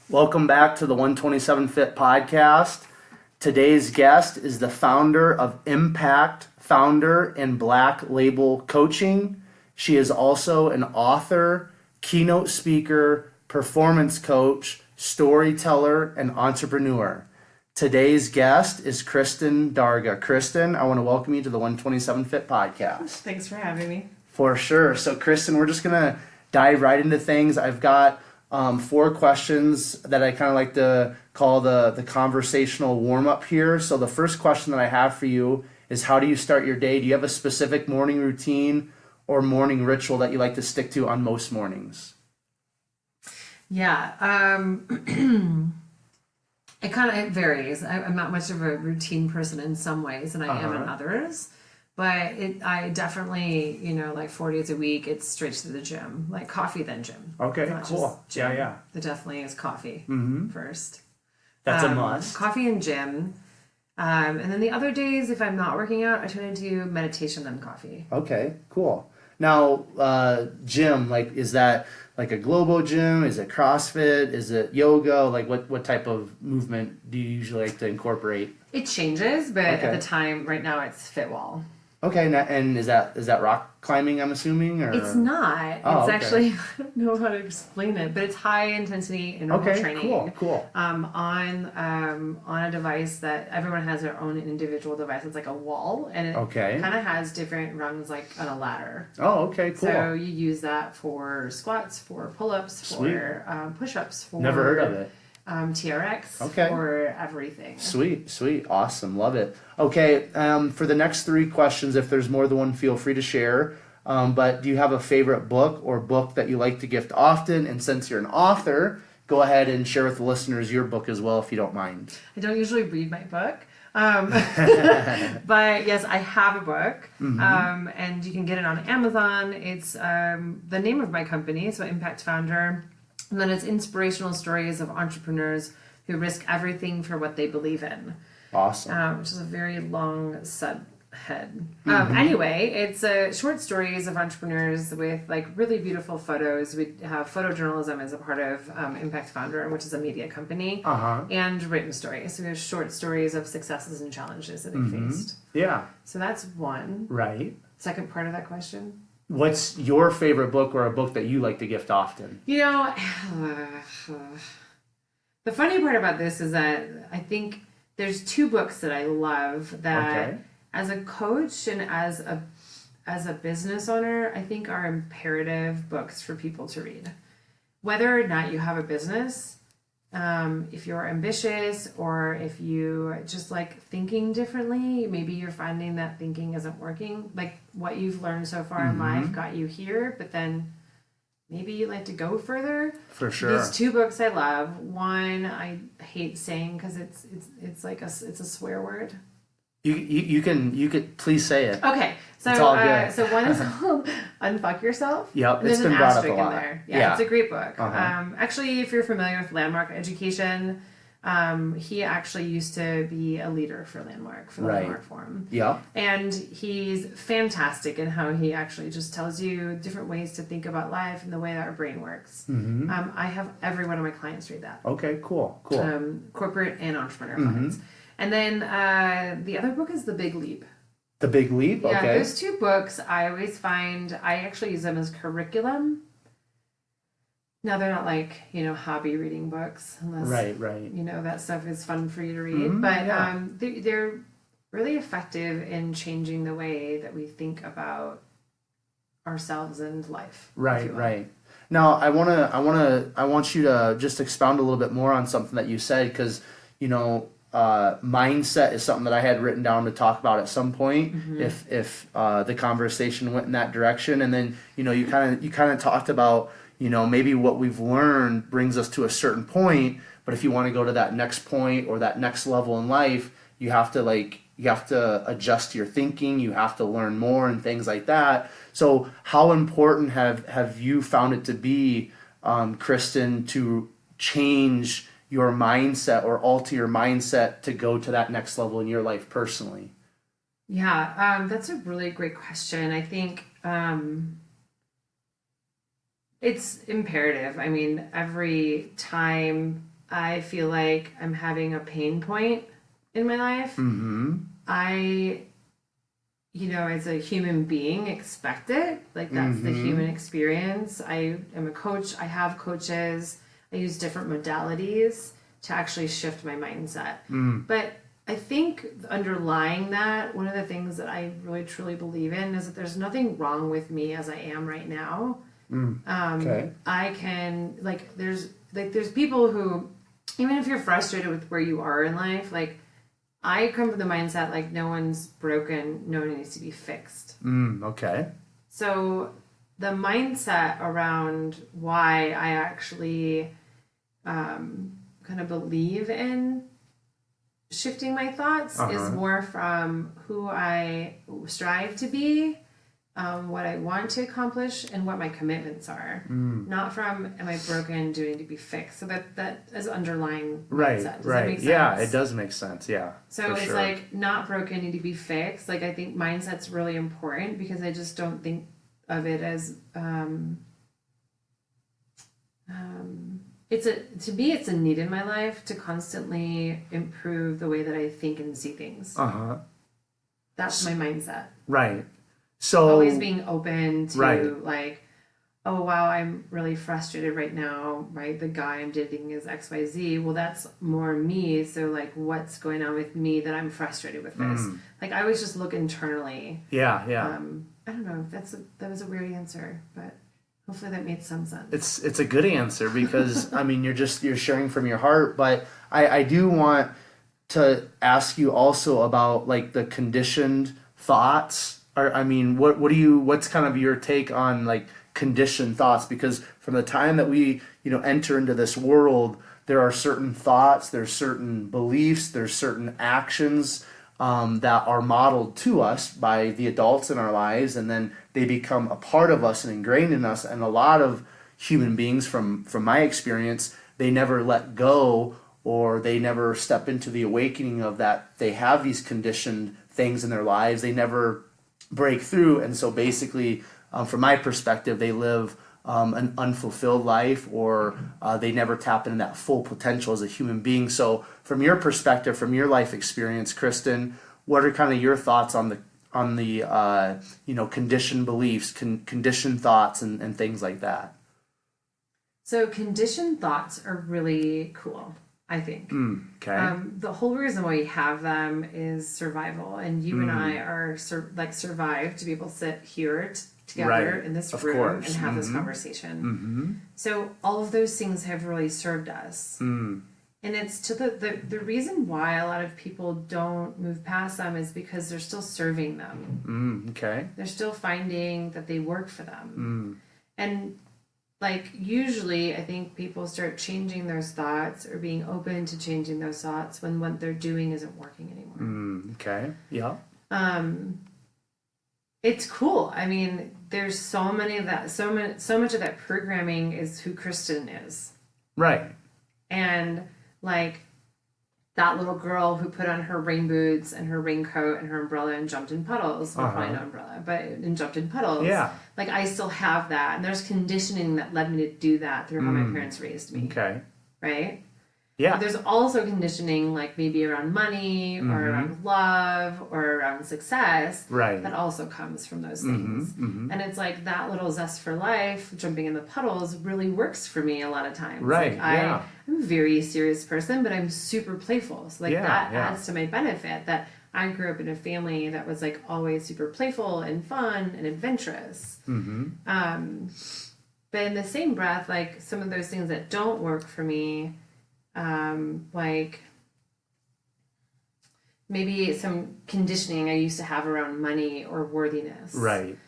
Welcome back to the 127 Fit podcast. Today's guest is the founder of Impact Founder and Black Label Coaching. She is also an author, keynote speaker, performance coach, storyteller, and entrepreneur. Today's guest is Kristin Darga. Kristin, I want to welcome you to the 127 Fit podcast. Thanks for having me. For sure. So, Kristin, we're just going to dive right into things. I've got 4 questions that I kind of like to call the conversational warm-up here. So the first question that I have for you is, how do you start your day? Do you have a specific morning routine or morning ritual that you like to stick to on most mornings? Yeah, it varies. I'm not much of a routine person in some ways, and I am in others. But I definitely, like 4 days a week, it's straight to the gym. Like coffee, then gym. Okay, cool. Yeah. It definitely is coffee first. That's a must. Coffee and gym. And then the other days, if I'm not working out, I try to do meditation then coffee. Okay, cool. Now, gym, is that like a Globo gym? Is it CrossFit? Is it yoga? Like what type of movement do you usually like to incorporate? It changes, but at the time, right now, it's Fitwall. Okay, and is that rock climbing, I'm assuming? Or? It's not. It's actually, I don't know how to explain it, but it's high intensity interval training. Cool. On a device that everyone has their own individual device. It's like a wall, and it kind of has different rungs like on a ladder. Oh, okay, cool. So you use that for squats, for pull-ups, for push-ups, for... Never heard of it. TRX for everything. Sweet. Awesome. Love it. Okay, for the next 3 questions, if there's more than one, feel free to share. But do you have a favorite book or book that you like to gift often? And since you're an author, go ahead and share with the listeners your book as well, if you don't mind. I don't usually read my book. But yes, I have a book, and you can get it on Amazon. It's the name of my company, so Impact Founder. And then it's inspirational stories of entrepreneurs who risk everything for what they believe in. Awesome. Which is a very long subhead. Anyway, it's short stories of entrepreneurs with really beautiful photos. We have photojournalism as a part of Impact Founder, which is a media company, and written stories. So we have short stories of successes and challenges that they faced. Yeah. So that's one. Right. Second part of that question. What's your favorite book or a book that you like to gift often? The funny part about this is that I think there's 2 books that I love that as a coach and as a business owner, I think are imperative books for people to read. Whether or not you have a business, if you're ambitious or if you just like thinking differently, maybe you're finding that thinking isn't working. Like what you've learned so far in life got you here, but then maybe you'd like to go further. For sure. These 2 books I love. One I hate saying because it's like it's a swear word. You could please say it. Okay, so it's all good. So one is called "Unfuck Yourself." Yep, and there's it's been an brought up a asterisk lot. in there. Yeah, it's a great book. Actually, if you're familiar with Landmark Education, he actually used to be a leader for Landmark, for the Landmark Forum. Yeah, and he's fantastic in how he actually just tells you different ways to think about life and the way that our brain works. I have every one of my clients read that. Okay, cool. Corporate and entrepreneur clients. And then the other book is The Big Leap. The Big Leap? Yeah, okay. those 2 books I always find, I actually use them as curriculum. Now, they're not like, hobby reading books, unless, right. That stuff is fun for you to read. But they're really effective in changing the way that we think about ourselves and life. Right. Now, I want you to just expound a little bit more on something that you said, because, mindset is something that I had written down to talk about at some point if the conversation went in that direction. And then you kind of talked about maybe what we've learned brings us to a certain point, but if you want to go to that next point or that next level in life, you have to adjust your thinking, you have to learn more and things like that. So how important have you found it to be, Kristin, to change your mindset or alter your mindset to go to that next level in your life personally? Yeah, that's a really great question. I think it's imperative. I mean, every time I feel like I'm having a pain point in my life, I, as a human being, expect it. Like, that's the human experience. I am a coach. I have coaches. I use different modalities to actually shift my mindset. But I think underlying that, one of the things that I really truly believe in is that there's nothing wrong with me as I am right now. Okay. I can, there's people who, even if you're frustrated with where you are in life, like, I come from the mindset, like, no one's broken, no one needs to be fixed. Okay. So the mindset around why I actually kind of believe in shifting my thoughts is more from who I strive to be, what I want to accomplish, and what my commitments are. Not from, am I broken, do I need to be fixed? So that is underlying mindset. Does that make sense? Yeah, it does make sense. Yeah. So it's like, not broken, need to be fixed. Like, I think mindset's really important, because I just don't think of it as to me it's a need in my life to constantly improve the way that I think and see things. That's my mindset. Right. So always being open to like, oh wow, I'm really frustrated right now, right? The guy I'm dating is XYZ. Well, that's more me. So like, what's going on with me that I'm frustrated with this? Like, I always just look internally. Yeah. I don't know. That was a weird answer, but hopefully that made some sense. It's a good answer, because I mean, you're sharing from your heart, but I do want to ask you also about like the conditioned thoughts. Or, I mean, what's kind of your take on like conditioned thoughts? Because from the time that we, enter into this world, there are certain thoughts, there's certain beliefs, there's certain actions that are modeled to us by the adults in our lives, and then they become a part of us and ingrained in us. And a lot of human beings, from my experience, they never let go, or they never step into the awakening of that they have these conditioned things in their lives. They never break through, and so basically, from my perspective, they live an unfulfilled life, or they never tap into that full potential as a human being. So from your perspective, from your life experience, Kristin, what are kind of your thoughts on the conditioned beliefs, conditioned thoughts, and things like that? So conditioned thoughts are really cool, I think. Okay. The whole reason why we have them is survival, and you and I are survived to be able to sit here together in this room and have this conversation. So all of those things have really served us. And it's to the reason why a lot of people don't move past them is because they're still serving them. Okay. They're still finding that they work for them. And like, usually I think people start changing those thoughts or being open to changing those thoughts when what they're doing isn't working anymore. Okay. Yeah. It's cool. I mean, there's so much of that programming is who Kristin is. Right. And like, that little girl who put on her rain boots and her raincoat and her umbrella and jumped in puddles. Well, probably no umbrella, and jumped in puddles. Yeah. Like, I still have that. And there's conditioning that led me to do that through how my parents raised me. Okay. Right? Yeah. But there's also conditioning, like maybe around money or around love or around success. Right. That also comes from those things. And it's like that little zest for life, jumping in the puddles, really works for me a lot of times. Right. Like, I'm a very serious person, but I'm super playful. So that adds to my benefit, that I grew up in a family that was like always super playful and fun and adventurous. But in the same breath, like, some of those things that don't work for me, like maybe some conditioning I used to have around money or worthiness. Right.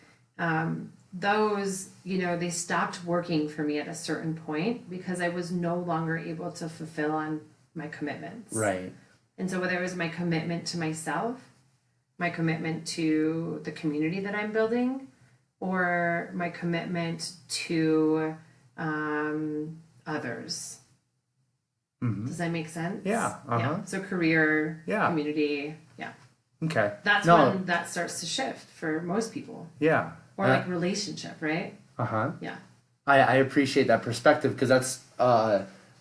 Those, they stopped working for me at a certain point because I was no longer able to fulfill on my commitments. Right. And so whether it was my commitment to myself, my commitment to the community that I'm building, or my commitment to others. Does that make sense? Yeah. Yeah. So career, community, Okay. That's when that starts to shift for most people. Yeah. Or like relationship, right? Yeah. I appreciate that perspective, because that's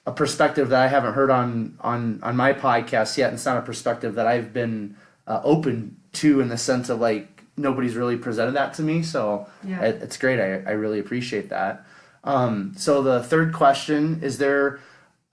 a perspective that I haven't heard on my podcast yet. And it's not a perspective that I've been open to, in the sense of like nobody's really presented that to me. So it's great. I really appreciate that. So the third question, is there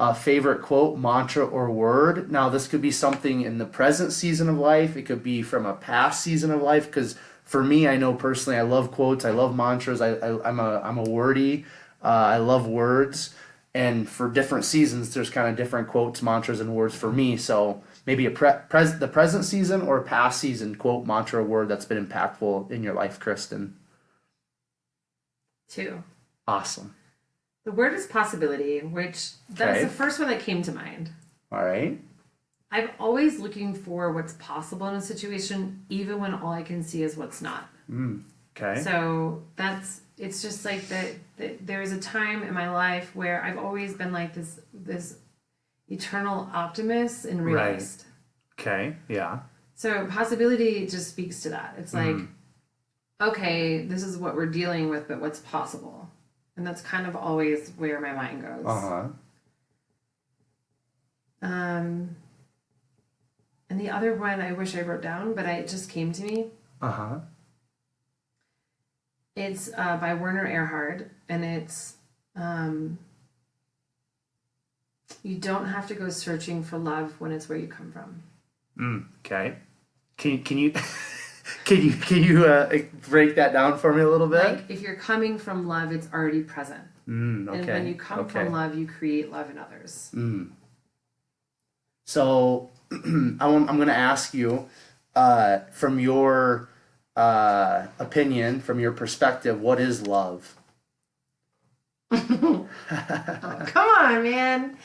a favorite quote, mantra, or word? Now, this could be something in the present season of life. It could be from a past season of life. Because for me, I know personally, I love quotes. I love mantras. I'm a wordy. I love words. And for different seasons, there's kind of different quotes, mantras, and words for me. So maybe the present season or a past season quote, mantra, or word that's been impactful in your life, Kristin. 2. Awesome. The word is possibility, which that's the first one that came to mind. All right. I'm always looking for what's possible in a situation, even when all I can see is what's not. Okay. So it's just like that there is a time in my life where I've always been like this eternal optimist and realist. Right. Okay. Yeah. So possibility just speaks to that. It's like, okay, this is what we're dealing with, but what's possible? And that's kind of always where my mind goes. And the other one I wish I wrote down, but it just came to me. It's by Werner Erhard, and it's you don't have to go searching for love when it's where you come from. Okay. Can you break that down for me a little bit? Like, if you're coming from love, it's already present. Okay. And when you come from love, you create love in others. So I'm going to ask you, from your opinion, from your perspective, what is love? Oh, come on, man.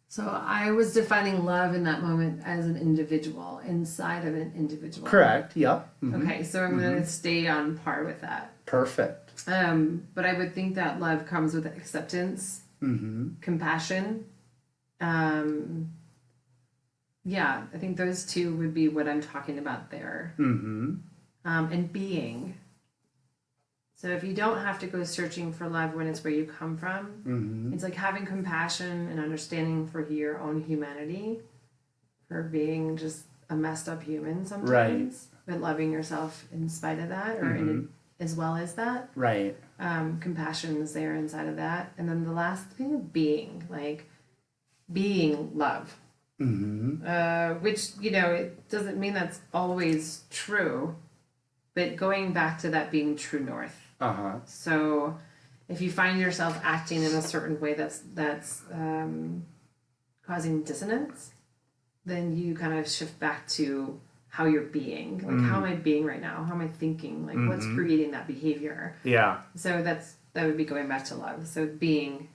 So I was defining love in that moment as an individual inside of an individual. Correct. Yep. Okay, so I'm going to stay on par with that. Perfect. But I would think that love comes with acceptance, compassion. Yeah, I think those two would be what I'm talking about there. And being. So if you don't have to go searching for love when it's where you come from, it's like having compassion and understanding for your own humanity, for being just a messed up human sometimes, but loving yourself in spite of that, or as well as that. Right. Compassion is there inside of that. And then the last thing is being, like being love. Which, it doesn't mean that's always true, but going back to that being true north. So if you find yourself acting in a certain way that's causing dissonance, then you kind of shift back to how you're being. Like, how am I being right now? How am I thinking? Like, what's creating that behavior? Yeah. So that would be going back to love. So being,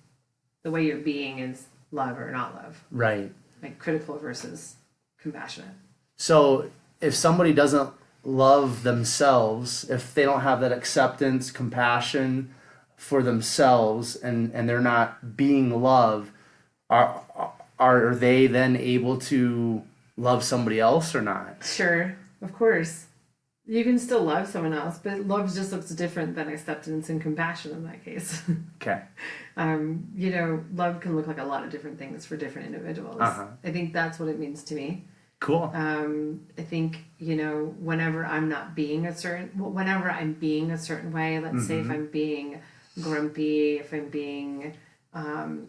the way you're being is love or not love. Right. Like critical versus compassionate. So if somebody doesn't love themselves, if they don't have that acceptance, compassion for themselves, and they're not being love, are they then able to love somebody else or not? Sure, of course. You can still love someone else, but love just looks different than acceptance and compassion in that case. Okay. Love can look like a lot of different things for different individuals. I think that's what it means to me. Cool. I think, whenever I'm being a certain way, let's say if I'm being grumpy, if I'm being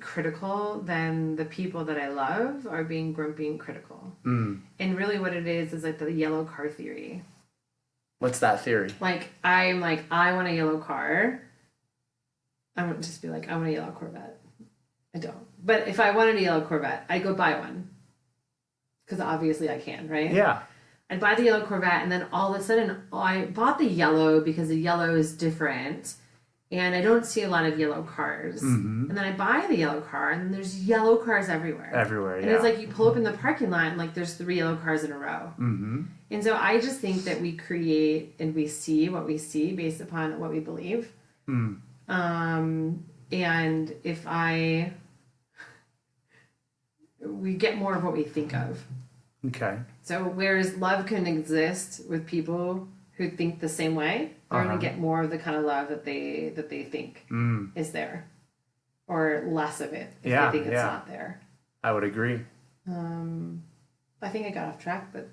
critical, then the people that I love are being grumpy and critical. And really what it is like the yellow car theory. What's that theory? Like, I want a yellow car. I wouldn't just be like, I want a yellow Corvette. I don't. But if I wanted a yellow Corvette, I'd go buy one. Because obviously I can, right? Yeah. I'd buy the yellow Corvette, and then all of a sudden I bought the yellow because the yellow is different. And I don't see a lot of yellow cars. And then I buy the yellow car, and there's yellow cars everywhere. And it's like you pull up in the parking lot, and there's 3 yellow cars in a row. And so I just think that we create and we see what we see based upon what we believe. And if we get more of what we think of. Okay. So whereas love can exist with people who think the same way, They're going to get more of the kind of love that they think is there, or less of it if they think it's not there. I would agree. I think I got off track, but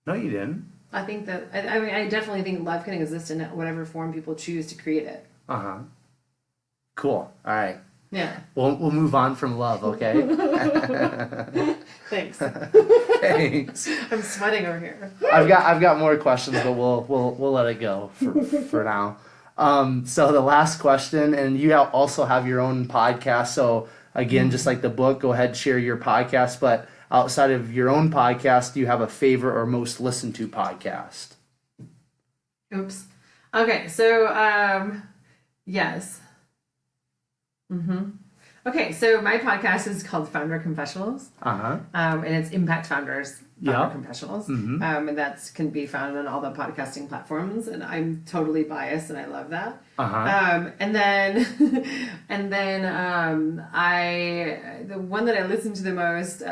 no, you didn't. I think that I mean I definitely think love can exist in whatever form people choose to create it. Cool. All right. Yeah. We'll move on from love, okay? Thanks. Thanks. I'm sweating over here. I've got more questions, but we'll let it go for now. So the last question, and you also have your own podcast. So again, just like the book, go ahead, share your podcast. But outside of your own podcast, do you have a favorite or most listened to podcast? Oops. Okay, so yes. Okay, so my podcast is called Founder Confessionals. And it's Impact Founders Founder Confessionals. And that can be found on all the podcasting platforms. And I'm totally biased, and I love that. And then the one that I listen to the most,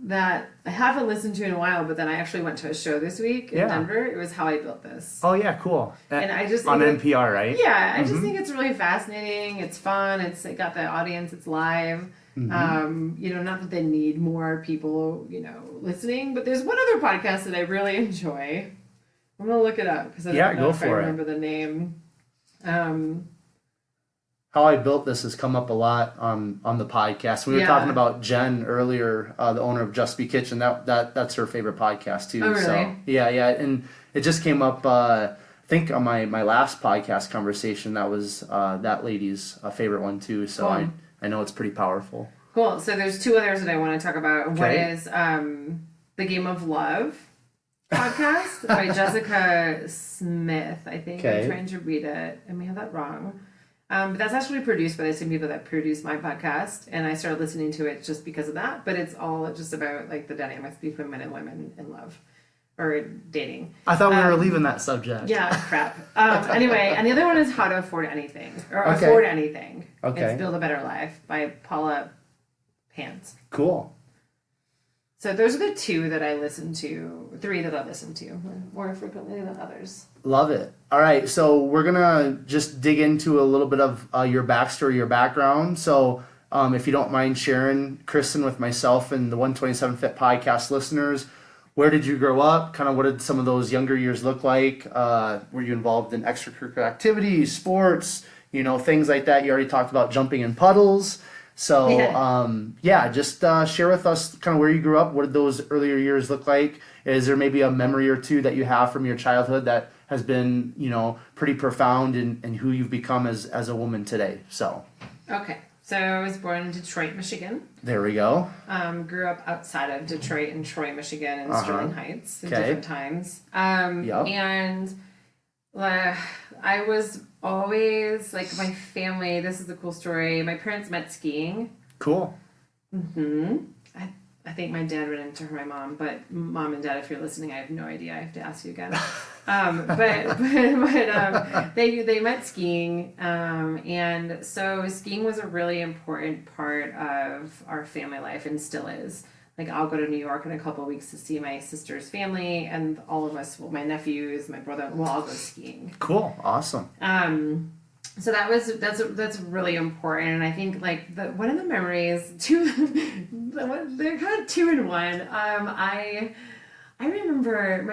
that I haven't listened to in a while, but then I actually went to a show this week in Denver. It was How I Built This. Oh yeah, cool. And I just on NPR, right? Yeah, I just think it's really fascinating. It's fun. It got the audience. It's live. Not that they need more people, listening, but there's one other podcast that I really enjoy. I'm gonna look it up because I don't know if I remember the name. How I Built This has come up a lot on the podcast. We were talking about Jen earlier, the owner of Just Be Kitchen. That's her favorite podcast too. Oh, really? So yeah, and it just came up. I think on my last podcast conversation, that was that lady's favorite one too. So cool. I know it's pretty powerful. Cool. So there's two others that I want to talk about. Okay. One is The Game of Love podcast by Jessica Smith. I think I'm trying to read it. I may have that wrong. But that's actually produced by the same people that produce my podcast, and I started listening to it just because of that. But it's all just about like the dynamics between men and women in love or dating. I thought we were leaving that subject. Yeah, crap. Anyway, and the other one is How to Afford Anything or Afford Anything. Okay. It's Build a Better Life by Paula Pants. Cool. So those are the three that I listen to more frequently than others. Love it. All right, so we're going to just dig into a little bit of your backstory, your background. So if you don't mind sharing, Kristin, with myself and the 127 Fit podcast listeners, where did you grow up? Kind of what did some of those younger years look like? Were you involved in extracurricular activities, sports, things like that? You already talked about jumping in puddles. So, just share with us kind of where you grew up. What did those earlier years look like? Is there maybe a memory or two that you have from your childhood that has been, pretty profound in who you've become as a woman today? So. Okay. So I was born in Detroit, Michigan. There we go. Grew up outside of Detroit in Troy, Michigan, and Sterling Heights at different times. And I was always, like, my family, this is a cool story. My parents met skiing. Cool. I think my dad ran into my mom, but Mom and Dad, if you're listening, I have no idea. I have to ask you again. They met skiing, and so skiing was a really important part of our family life and still is. Like, I'll go to New York in a couple of weeks to see my sister's family, and all of us, my nephews, my brother, we'll all go skiing. Cool, awesome. So that's really important, and I think like one of the memories, they're kind of two in one. I remember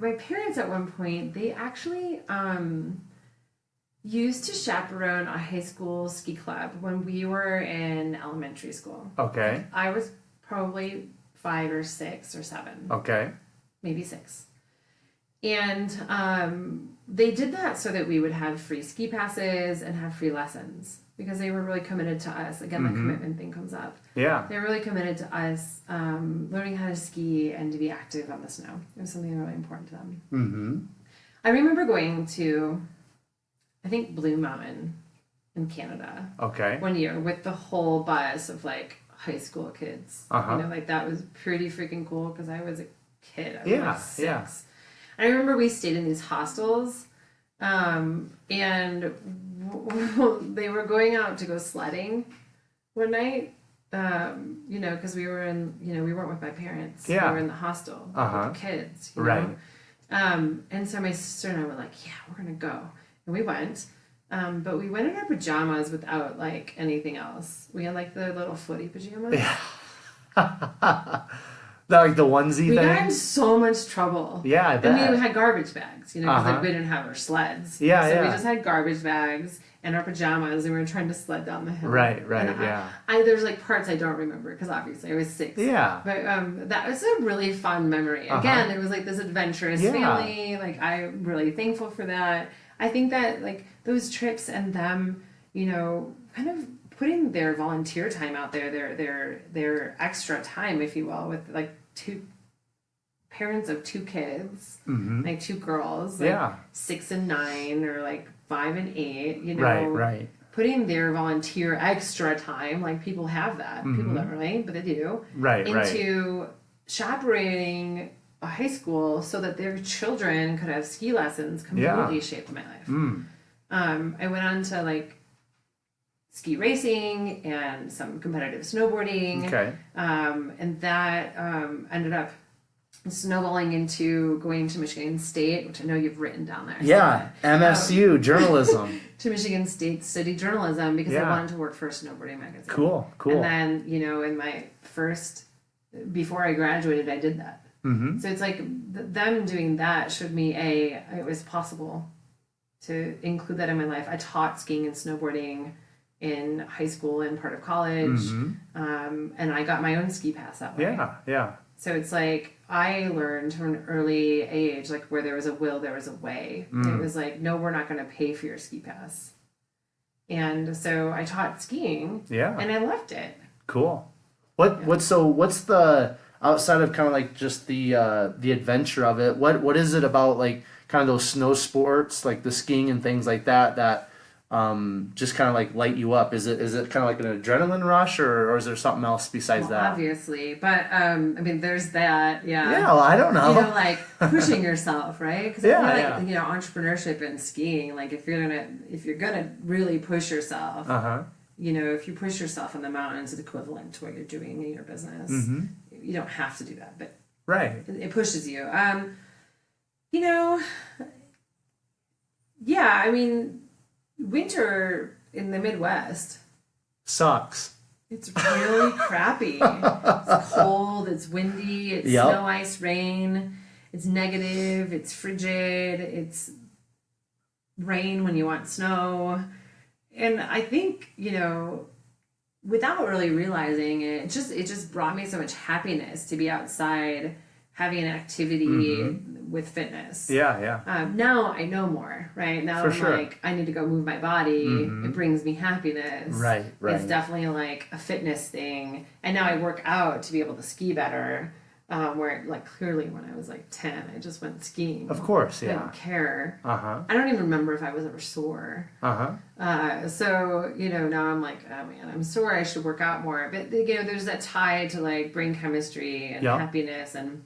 my parents at one point, they actually used to chaperone a high school ski club when we were in elementary school. Okay. I was probably 5 or 6 or 7. Okay. Maybe 6. And they did that so that we would have free ski passes and have free lessons because they were really committed to us. Again, the commitment thing comes up. Yeah. They're really committed to us learning how to ski and to be active on the snow. It was something really important to them. I remember going to, I think, Blue Mountain in Canada. Okay. One year with the whole bus of like high school kids. That was pretty freaking cool because I was a kid. I was like 6. Yeah. I remember we stayed in these hostels, and they were going out to go sledding one night, because we were we weren't with my parents. We were in the hostel with the kids, Right. And so my sister and I were like, yeah, we're going to go. And we went. But we went in our pajamas without like anything else. We had like the little footy pajamas. Yeah. That like the onesie we thing? got in so much trouble. Yeah, I bet. I mean, we had garbage bags, you know, because like, we Uh-huh. didn't have our sleds. Yeah, so yeah. we just had garbage bags and our pajamas, and we were trying to sled down the hill. Right, And yeah. there's like parts I don't remember because obviously I was 6. Yeah. But that was a really fun memory. Again, it was like this adventurous family. Like I'm really thankful for that. I think that like those trips and them, you know, kind of putting their volunteer time out there, their extra time, if you will, with like 2 parents of 2 kids, like 2 girls, like 6 and 9 or like 5 and 8, you know, right. Putting their volunteer extra time, like people have that, people don't really, but they do, into chaperoning a high school so that their children could have ski lessons completely shaped my life. I went on to like ski racing and some competitive snowboarding. Okay. And that Mm-hmm. ended up snowballing into going to Michigan State, which I know you've written down there. Yeah, MSU, journalism. To Michigan State study journalism because I wanted to work for a snowboarding magazine. Cool. And then, you know, in my before I graduated, I did that. So it's like them doing that showed me, it was possible to include that in my life. I taught skiing and snowboarding in high school and part of college, and I got my own ski pass that way. Yeah. So it's like I learned from an early age, like where there was a will, there was a way. It was like, no, we're not going to pay for your ski pass. And so I taught skiing, and I loved it. Cool. What's the outside of kind of like just the adventure of it? What is it about like kind of those snow sports, like the skiing and things like that just kind of like light you up? Is it kind of like an adrenaline rush, or is there something else besides that? Obviously, but I mean, there's that. Yeah, well, I don't know. You know, like pushing yourself, right? Because I feel like you know, entrepreneurship and skiing, like if you're gonna really push yourself, you know, if you push yourself in the mountains, it's equivalent to what you're doing in your business. You don't have to do that, but it pushes you. You know, yeah, I mean, winter in the Midwest sucks. It's really crappy. It's cold, it's windy, it's snow, ice, rain, it's negative, it's frigid, it's rain when you want snow. And I think, you know, without really realizing it, it just brought me so much happiness to be outside having an activity with fitness. Now I know more, right? Now I'm like, I need to go move my body. It brings me happiness. Right. It's definitely like a fitness thing. And now I work out to be able to ski better. Where like clearly when I was like 10, I just went skiing. Of course, I didn't care. I don't even remember if I was ever sore. So, you know, now I'm like, oh man, I'm sore. I should work out more. But, you know, there's that tie to like brain chemistry and happiness. And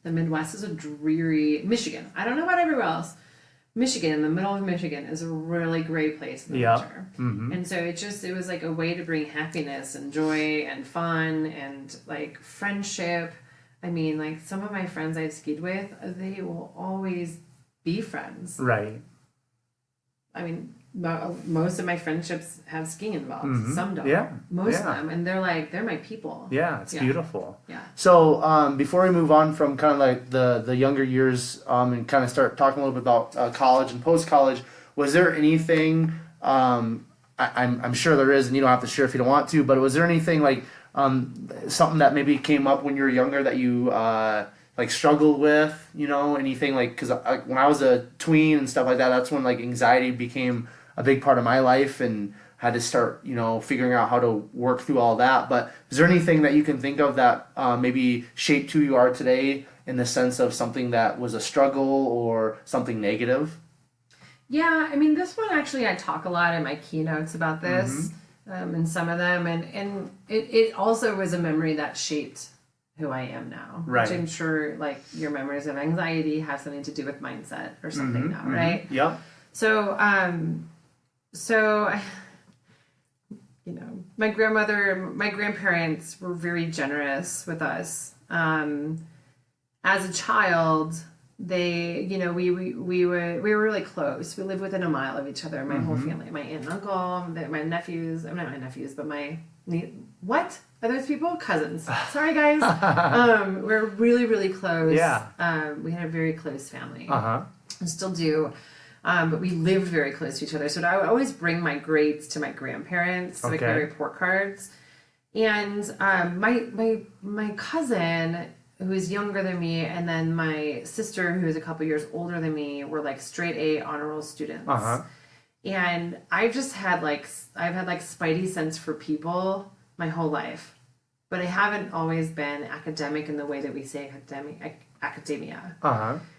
the Midwest is a dreary Michigan. I don't know about everywhere else. Michigan, in the middle of Michigan, is a really great place in the winter. And so it was like a way to bring happiness and joy and fun and like friendship. I mean, like some of my friends I've skied with, they will always be friends. Right. I mean, most of my friendships have skiing involved. Some don't. Most of them. And they're my people. Yeah, it's beautiful. Yeah. So before we move on from kind of like the younger years and kind of start talking a little bit about college and post-college, was there anything, I'm sure there is, and you don't have to share if you don't want to, but was there anything like something that maybe came up when you were younger that you like struggled with, you know, anything like, because when I was a tween and stuff like that, that's when like anxiety became a big part of my life and had to start, you know, figuring out how to work through all that. But is there anything that you can think of that maybe shaped who you are today in the sense of something that was a struggle or something negative? Yeah, I mean, this one actually, I talk a lot in my keynotes about this. And some of them, and it also was a memory that shaped who I am now. Right. Which I'm sure, like, your memories of anxiety have something to do with mindset or something now, right? Yep. So, you know, my grandparents were very generous with us. As a child, they, you know, we were really close. We lived within a mile of each other. My whole family, my aunt and uncle, my nephews. I'm not my nephews, but what are those people? Cousins. Sorry, guys. We're really, really close. Yeah. We had a very close family. And still do. But we lived very close to each other. So I would always bring my grades to my grandparents, like my report cards. And my cousin, who is younger than me, and then my sister, who is a couple years older than me, were like straight A honor roll students. And I've had like spidey sense for people my whole life, but I haven't always been academic in the way that we say academia.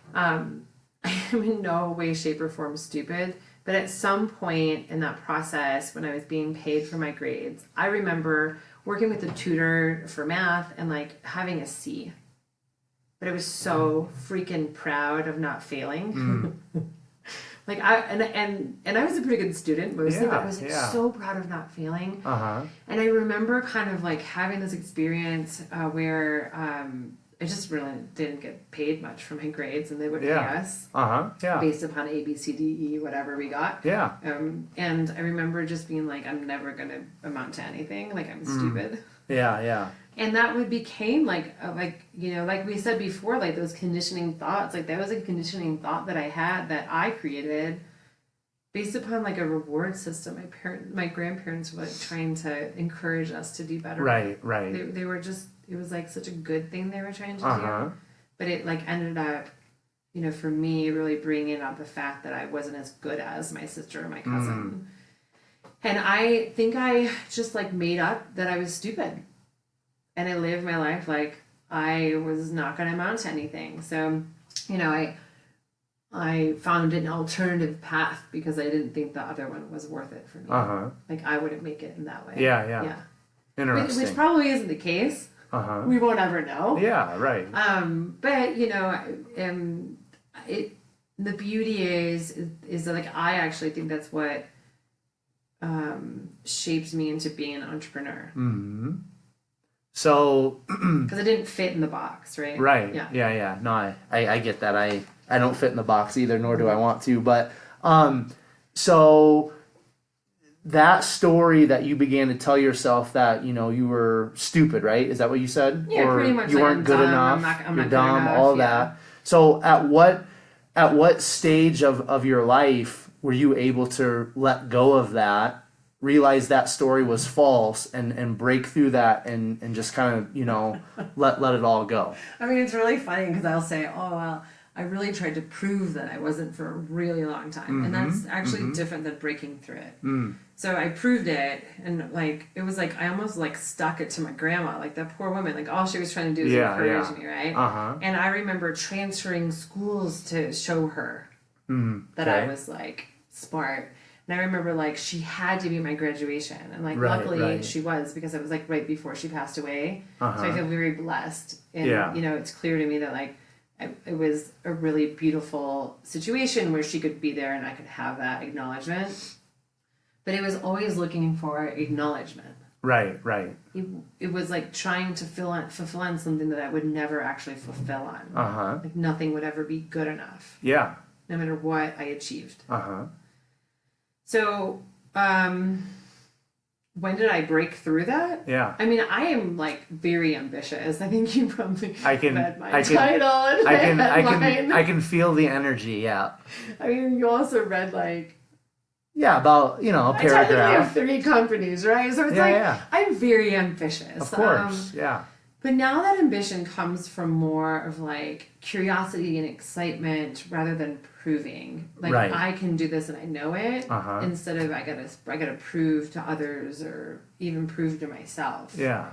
I'm in no way, shape, or form stupid, but at some point in that process, when I was being paid for my grades, I remember working with a tutor for math and like having a C. But I was so freaking proud of not failing. Like and I was a pretty good student mostly, but I was like so proud of not failing. And I remember kind of like having this experience where I just really didn't get paid much for my grades, and they would pay us based upon A, B, C, D, E, whatever we got. And I remember just being like, I'm never gonna amount to anything. Like I'm stupid. And that became like you know, like we said before, like those conditioning thoughts. Like that was a conditioning thought that I had that I created based upon like a reward system. My grandparents were like trying to encourage us to do better. Right. They were just. It was like such a good thing they were trying to do, but it like ended up, you know, for me, really bringing up the fact that I wasn't as good as my sister or my cousin. And I think I just like made up that I was stupid, and I lived my life like I was not going to amount to anything. So, you know, I found an alternative path because I didn't think the other one was worth it for me. Like I wouldn't make it in that way. Yeah. Interesting. Which probably isn't the case. We won't ever know. Yeah, right. But you know, the beauty is that like I actually think that's what shaped me into being an entrepreneur. So, because I didn't fit in the box, right? Right. Yeah. No, I get that. I don't fit in the box either, nor do I want to. But so that story that you began to tell yourself that, you know, you were stupid, right? Is that what you said? Yeah, or pretty much. You weren't good enough. I'm you're not dumb. good enough, all that. So at what stage of your life were you able to let go of that, realize that story was false, and break through that and just kind of, you know, let it all go? I mean, it's really funny because I'll say, oh, well, I really tried to prove that I wasn't for a really long time. And that's actually different than breaking through it. So I proved it, and like it was like I almost like stuck it to my grandma, like that poor woman, like all she was trying to do is encourage me, right? And I remember transferring schools to show her that I was like smart. And I remember like she had to be my graduation, and like luckily she was, because it was like right before she passed away. So I feel very blessed, and you know, it's clear to me that like it was a really beautiful situation where she could be there and I could have that acknowledgement. But it was always looking for acknowledgement. Right. It was like trying to fulfill on something that I would never actually fulfill on. Like nothing would ever be good enough. Yeah. No matter what I achieved. So, when did I break through that? Yeah. I mean, I am like very ambitious. I think you probably read my title and I can feel the energy. Yeah. I mean, you also read like. Yeah, about, you know, a paragraph. I technically have 3 companies, right? So it's I'm very ambitious. Of course, But now that ambition comes from more of like curiosity and excitement rather than proving. Like I can do this and I know it, instead of I gotta prove to others or even prove to myself. Yeah.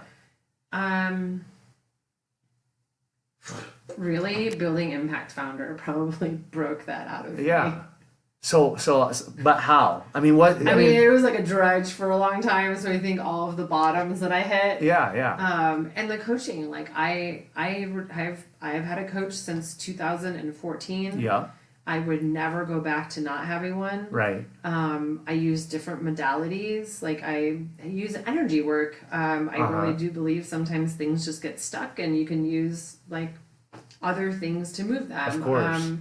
Really, building Impact Founder probably broke that out of me. So, but how? I mean, what? I mean, it was like a drudge for a long time. So I think all of the bottoms that I hit. And the coaching, like I've had a coach since 2014. Yeah. I would never go back to not having one. Right. I use different modalities. Like I use energy work. I really do believe sometimes things just get stuck, and you can use like other things to move them. Of course.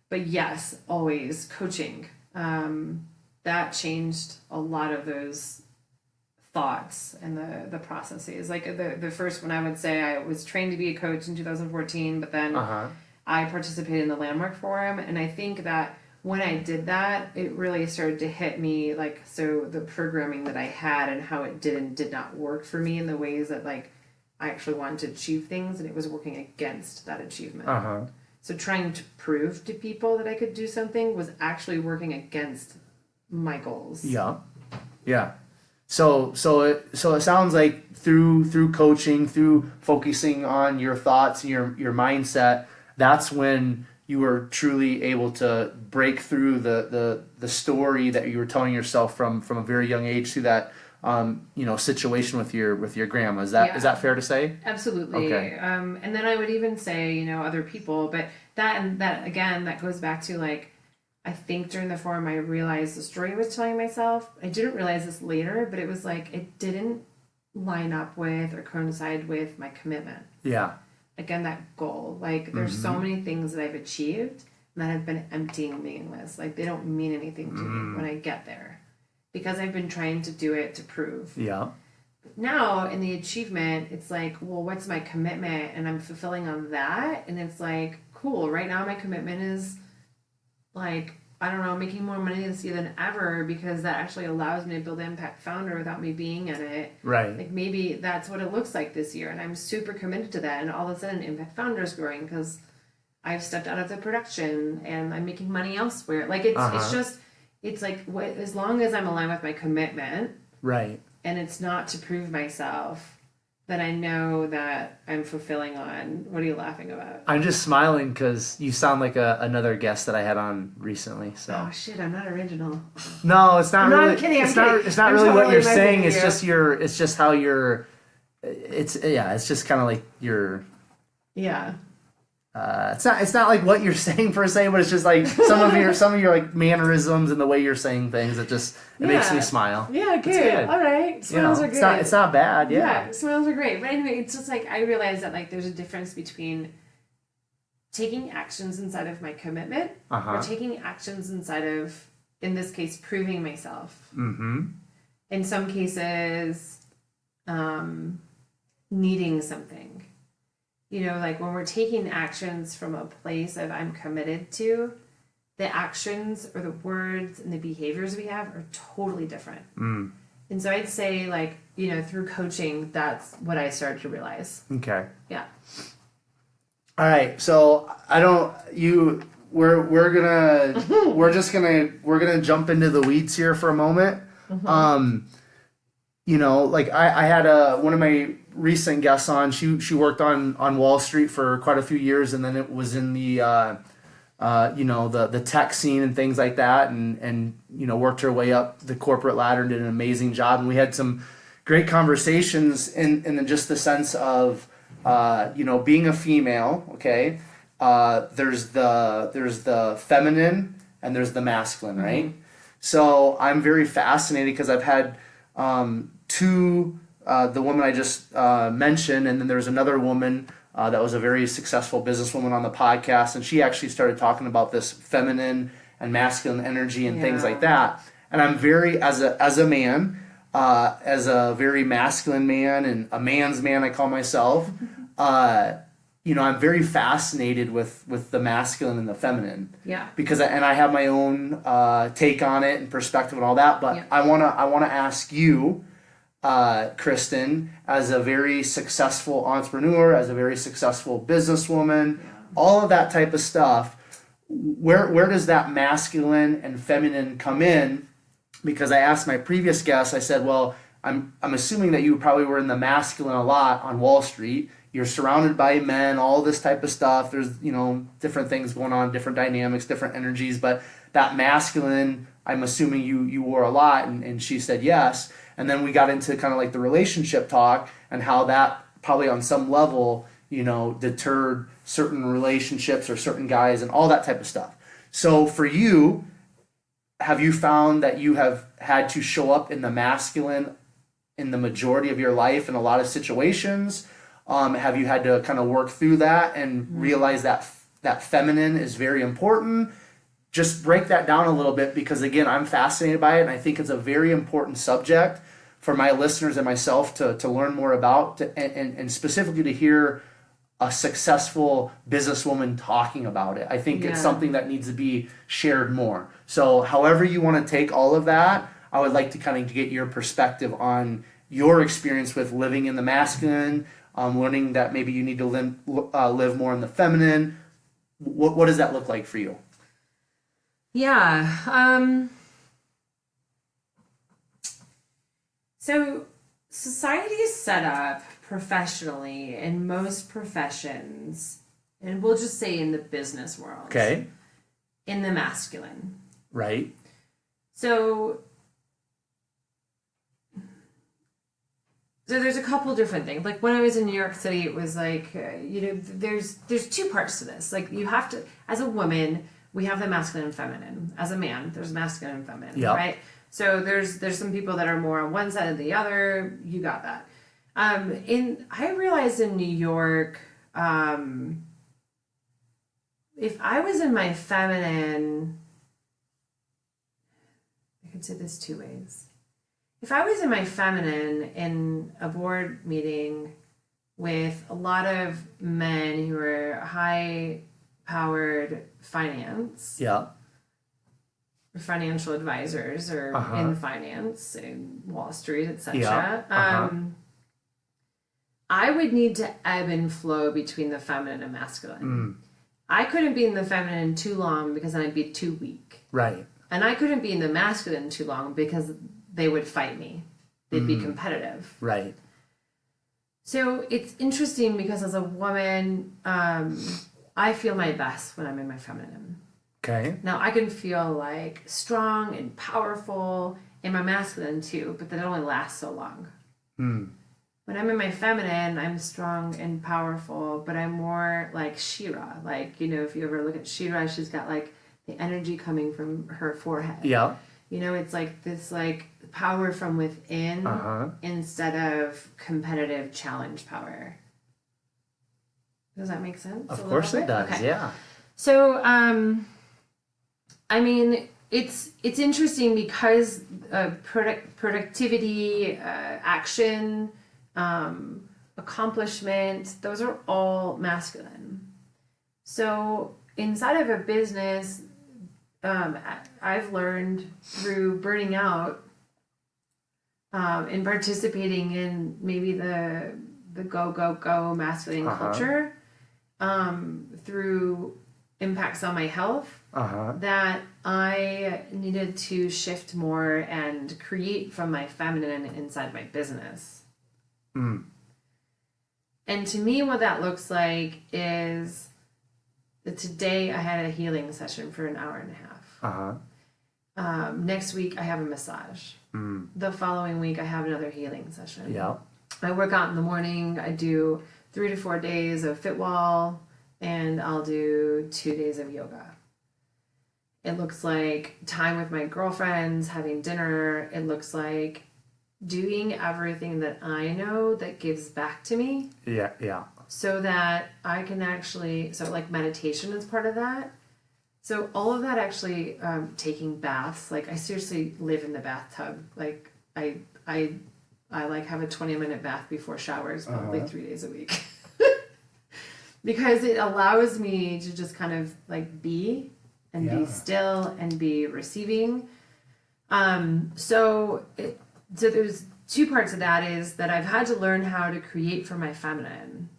But yes, always coaching. That changed a lot of those thoughts and the processes. Like the first one, I would say I was trained to be a coach in 2014, but then I participated in the Landmark Forum. And I think that when I did that, it really started to hit me, like, so the programming that I had and how it did and did not work for me in the ways that, like, I actually wanted to achieve things, and it was working against that achievement. So trying to prove to people that I could do something was actually working against my goals. Yeah. So it sounds like through coaching, through focusing on your thoughts and your mindset, that's when you were truly able to break through the story that you were telling yourself from a very young age through that situation with your grandma. Is that fair to say? Absolutely. Okay. And then I would even say, other people, but that again, that goes back to, like, I think during the forum I realized the story I was telling myself. I didn't realize this later, but it was like it didn't line up with or coincide with my commitment. Yeah. Again, that goal. Like, there's so many things that I've achieved that have been empty and meaningless. Like, they don't mean anything to me when I get there, because I've been trying to do it to prove. Yeah. Now in the achievement, it's like, well, what's my commitment? And I'm fulfilling on that. And it's like, cool. Right now my commitment is, like, I don't know, making more money this year than ever, because that actually allows me to build Impact Founder without me being in it. Right. Like, maybe that's what it looks like this year, and I'm super committed to that. And all of a sudden, Impact Founder is growing because I've stepped out of the production and I'm making money elsewhere. Like, it's just, it's like, as long as I'm aligned with my commitment, right, and it's not to prove myself, then I know that I'm fulfilling on. What are you laughing about? I'm just smiling because you sound like another guest that I had on recently. So. Oh shit! I'm not original. No, it's not No, really. I'm kidding. It's not I'm really what totally you're messing saying. with It's you. It's just how you're. It's just kind of like your. Yeah. It's not like what you're saying per se, but it's just like some of your like mannerisms and the way you're saying things. It makes me smile. Yeah, good. All right, smiles are good. It's not bad. Yeah, smiles are great. But anyway, it's just like I realized that, like, there's a difference between taking actions inside of my commitment or taking actions inside of, in this case, proving myself. In some cases, needing something. Like, when we're taking actions from a place of I'm committed to, the actions or the words and the behaviors we have are totally different. And so I'd say, like, through coaching, that's what I started to realize. Okay. Yeah. All right. So we're gonna jump into the weeds here for a moment. Like I had one of my recent guests on. She worked on Wall Street for quite a few years, and then it was in the the tech scene and things like that, and worked her way up the corporate ladder and did an amazing job. And we had some great conversations in just the sense of being a female. Okay, there's the feminine and there's the masculine, right? So I'm very fascinated because I've had two. The woman I just mentioned, and then there's another woman that was a very successful businesswoman on the podcast, and she actually started talking about this feminine and masculine energy and things like that. And I'm very, as a man, as a very masculine man and a man's man, I call myself. I'm very fascinated with the masculine and the feminine. Yeah. Because I have my own take on it and perspective and all that. But I wanna ask you, Kristin, as a very successful entrepreneur, as a very successful businesswoman, all of that type of stuff, where does that masculine and feminine come in? Because I asked my previous guest, I said, well, I'm assuming that you probably were in the masculine a lot on Wall Street. You're surrounded by men, all this type of stuff. There's, different things going on, different dynamics, different energies, but that masculine, I'm assuming you wore a lot, and she said yes. And then we got into kind of like the relationship talk and how that probably on some level, deterred certain relationships or certain guys and all that type of stuff. So for you, have you found that you have had to show up in the masculine in the majority of your life in a lot of situations? Have you had to kind of work through that and realize that that feminine is very important? Just break that down a little bit, because again, I'm fascinated by it, and I think it's a very important subject for my listeners and myself to learn more about, and specifically to hear a successful businesswoman talking about it. I think it's something that needs to be shared more. So however you want to take all of that, I would like to kind of get your perspective on your experience with living in the masculine, learning that maybe you need to live more in the feminine. What does that look like for you? Yeah. So society is set up professionally in most professions, and we'll just say in the business world. Okay. In the masculine. Right. So there's a couple different things. Like when I was in New York City, it was like, there's two parts to this. Like you have to, as a woman, we have the masculine and feminine. As a man, there's masculine and feminine, right? So there's some people that are more on one side or the other. You got that. I realized in New York, if I was in my feminine, I could say this two ways. If I was in my feminine in a board meeting with a lot of men who are high-powered finance, financial advisors, or in finance, in Wall Street, etc., I would need to ebb and flow between the feminine and masculine. I couldn't be in the feminine too long because then I'd be too weak. Right. And I couldn't be in the masculine too long because they would fight me. They'd be competitive. Right. So it's interesting because as a woman, I feel my best when I'm in my feminine. Okay. Now I can feel like strong and powerful in my masculine too, but that only lasts so long. When I'm in my feminine, I'm strong and powerful, but I'm more like Shira. Like, if you ever look at Shira, she's got like the energy coming from her forehead. Yeah. It's like this like power from within instead of competitive challenge power. Does that make sense? Of course it does. Okay. Yeah. So, I mean, it's interesting because productivity, action, accomplishment, those are all masculine. So inside of a business, I've learned through burning out and participating in maybe the go masculine culture, through impacts on my health, that I needed to shift more and create from my feminine inside my business. And to me, what that looks like is that today I had a healing session for an hour and a half. Next week I have a massage. The following week I have another healing session. Yeah. I work out in the morning. I do 3 to 4 days of fit wall, and I'll do 2 days of yoga. It looks like time with my girlfriends, having dinner. It looks like doing everything that I know that gives back to me. Yeah. So that I can actually, so like meditation is part of that. So all of that actually, taking baths, like I seriously live in the bathtub. Like I like have a 20-minute bath before showers, probably 3 days a week. Because it allows me to just kind of like be and be still and be receiving. So there's two parts of that is that I've had to learn how to create for my feminine.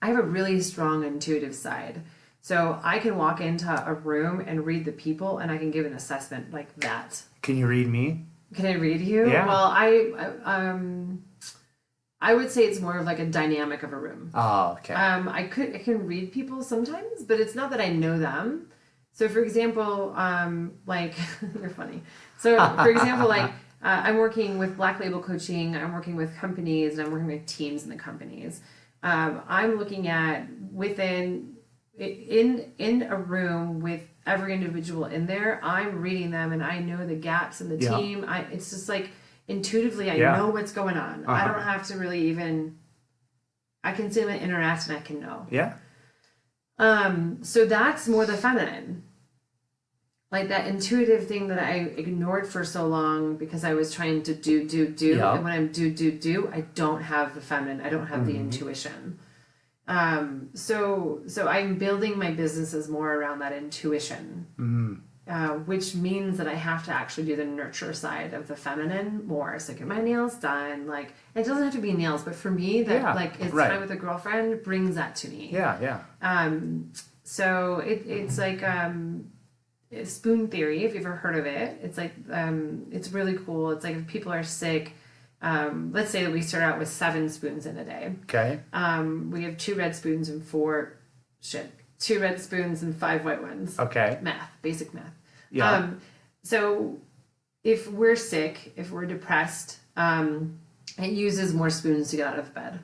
I have a really strong intuitive side. So I can walk into a room and read the people, and I can give an assessment like that. Can you read me? Can I read you? Yeah. Well, I would say it's more of like a dynamic of a room. Oh, okay. I can read people sometimes, but it's not that I know them. So for example, like you're funny. So for example, like I'm working with Black Label Coaching. I'm working with companies, and I'm working with teams in the companies. I'm looking at in a room with every individual in there. I'm reading them, and I know the gaps in the team. It's just like intuitively I know what's going on. I don't have to really even I can see them and interact, and I can know. Yeah. So that's more the feminine. Like that intuitive thing that I ignored for so long because I was trying to do. Yeah. And when I'm do, I don't have the feminine. I don't have the intuition. So I'm building my businesses more around that intuition, which means that I have to actually do the nurture side of the feminine more. So get my nails done. Like, it doesn't have to be nails, but for me, that it's time with a girlfriend brings that to me. Yeah. So it's like spoon theory, if you've ever heard of it. It's like it's really cool. It's like if people are sick, let's say that we start out with 7 spoons in a day. Okay. We have 2 red spoons and 2 red spoons and 5 white ones. Okay. Basic math. Yeah. So if we're sick, if we're depressed, it uses more spoons to get out of bed.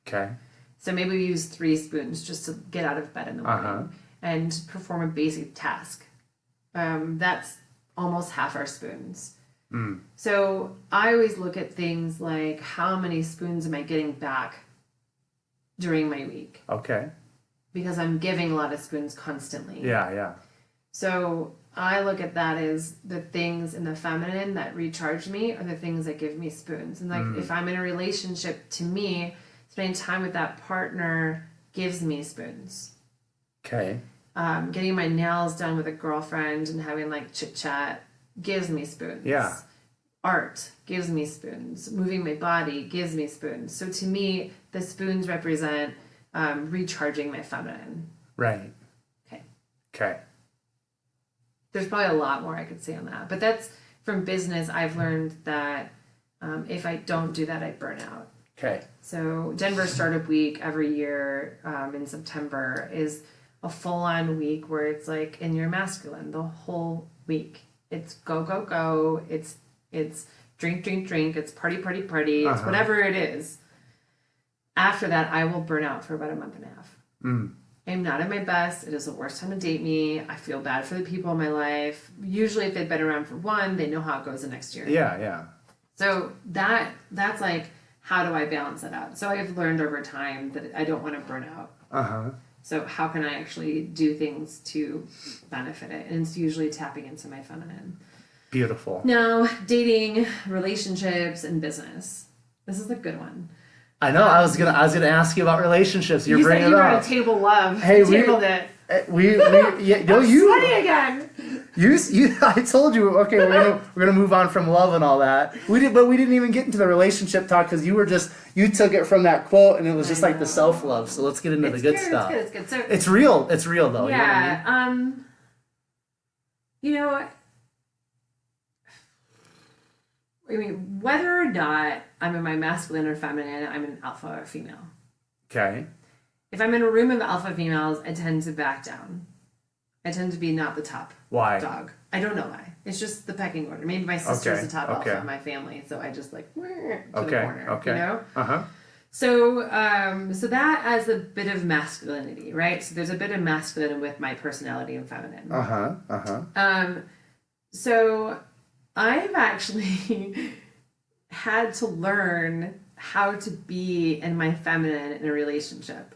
Okay. So maybe we use 3 spoons just to get out of bed in the morning and perform a basic task. That's almost half our spoons. So I always look at things like, how many spoons am I getting back during my week? Okay. Because I'm giving a lot of spoons constantly. Yeah. So I look at that as the things in the feminine that recharge me are the things that give me spoons. And like if I'm in a relationship, to me, spending time with that partner gives me spoons. Okay. Getting my nails done with a girlfriend and having like chit chat gives me spoons. Yeah. Art gives me spoons. Moving my body gives me spoons. So to me, the spoons represent recharging my feminine. Right. Okay. There's probably a lot more I could say on that, but that's from business. I've learned that if I don't do that, I burn out. Okay. So Denver Startup Week every year in September is a full-on week where it's like in your masculine the whole week. It's go. It's drink. It's party. It's whatever it is. After that, I will burn out for about a month and a half. I'm not at my best. It is the worst time to date me. I feel bad for the people in my life. Usually, if they've been around for one, they know how it goes the next year. Yeah. So that's like, how do I balance that out? So I've learned over time that I don't want to burn out. So how can I actually do things to benefit it? And it's usually tapping into my feminine. Beautiful. Now, dating, relationships, and business. This is a good one. I know. I was gonna ask you about relationships. You're bringing it up. You said you were a table love. Hey, tabled it. Sweaty again. I told you. Okay, we're gonna move on from love and all that. We didn't even get into the relationship talk because you took it from that quote and it was just like the self love. So let's get into the good stuff. It's good. So it's real. It's real though. Yeah. I mean, whether or not I'm in my masculine or feminine, I'm an alpha or female. Okay. If I'm in a room of alpha females, I tend to back down. I tend to be not the top dog. I don't know why. It's just the pecking order. Maybe my sister's the top alpha in my family, so I just like to the corner. You know? So that adds a bit of masculinity, right? So there's a bit of masculine with my personality and feminine. So I've actually had to learn how to be in my feminine in a relationship.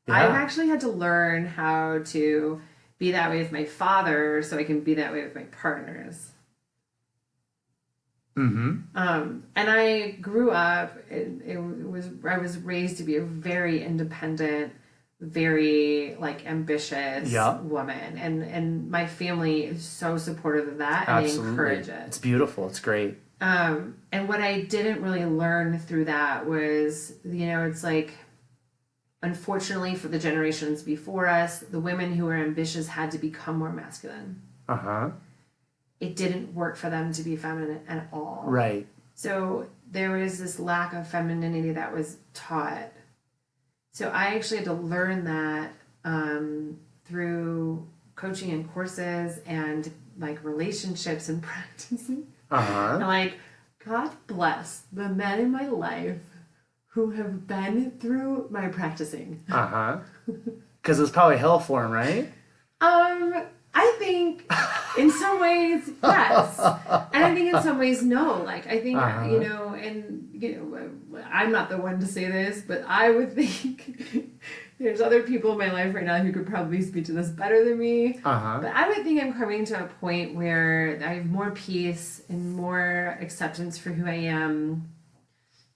Yeah. I've actually had to learn how to be that way with my father so I can be that way with my partners. And I grew up, I was raised to be a very independent, very like ambitious woman, and my family is so supportive of that. Absolutely. And they encourage it. It's beautiful. It's great. And what I didn't really learn through that was, it's like, unfortunately for the generations before us, the women who were ambitious had to become more masculine. It didn't work for them to be feminine at all. Right. So there was this lack of femininity that was taught. So I actually had to learn that through coaching and courses and like relationships and practicing. And like, God bless the men in my life who have been through my practicing. Because it was probably hell for him, right? I I think in some ways, yes. And I think in some ways, no. Like, I think, you know, and, you know, I'm not the one to say this, but I would think there's other people in my life right now who could probably speak to this better than me. But I would think I'm coming to a point where I have more peace and more acceptance for who I am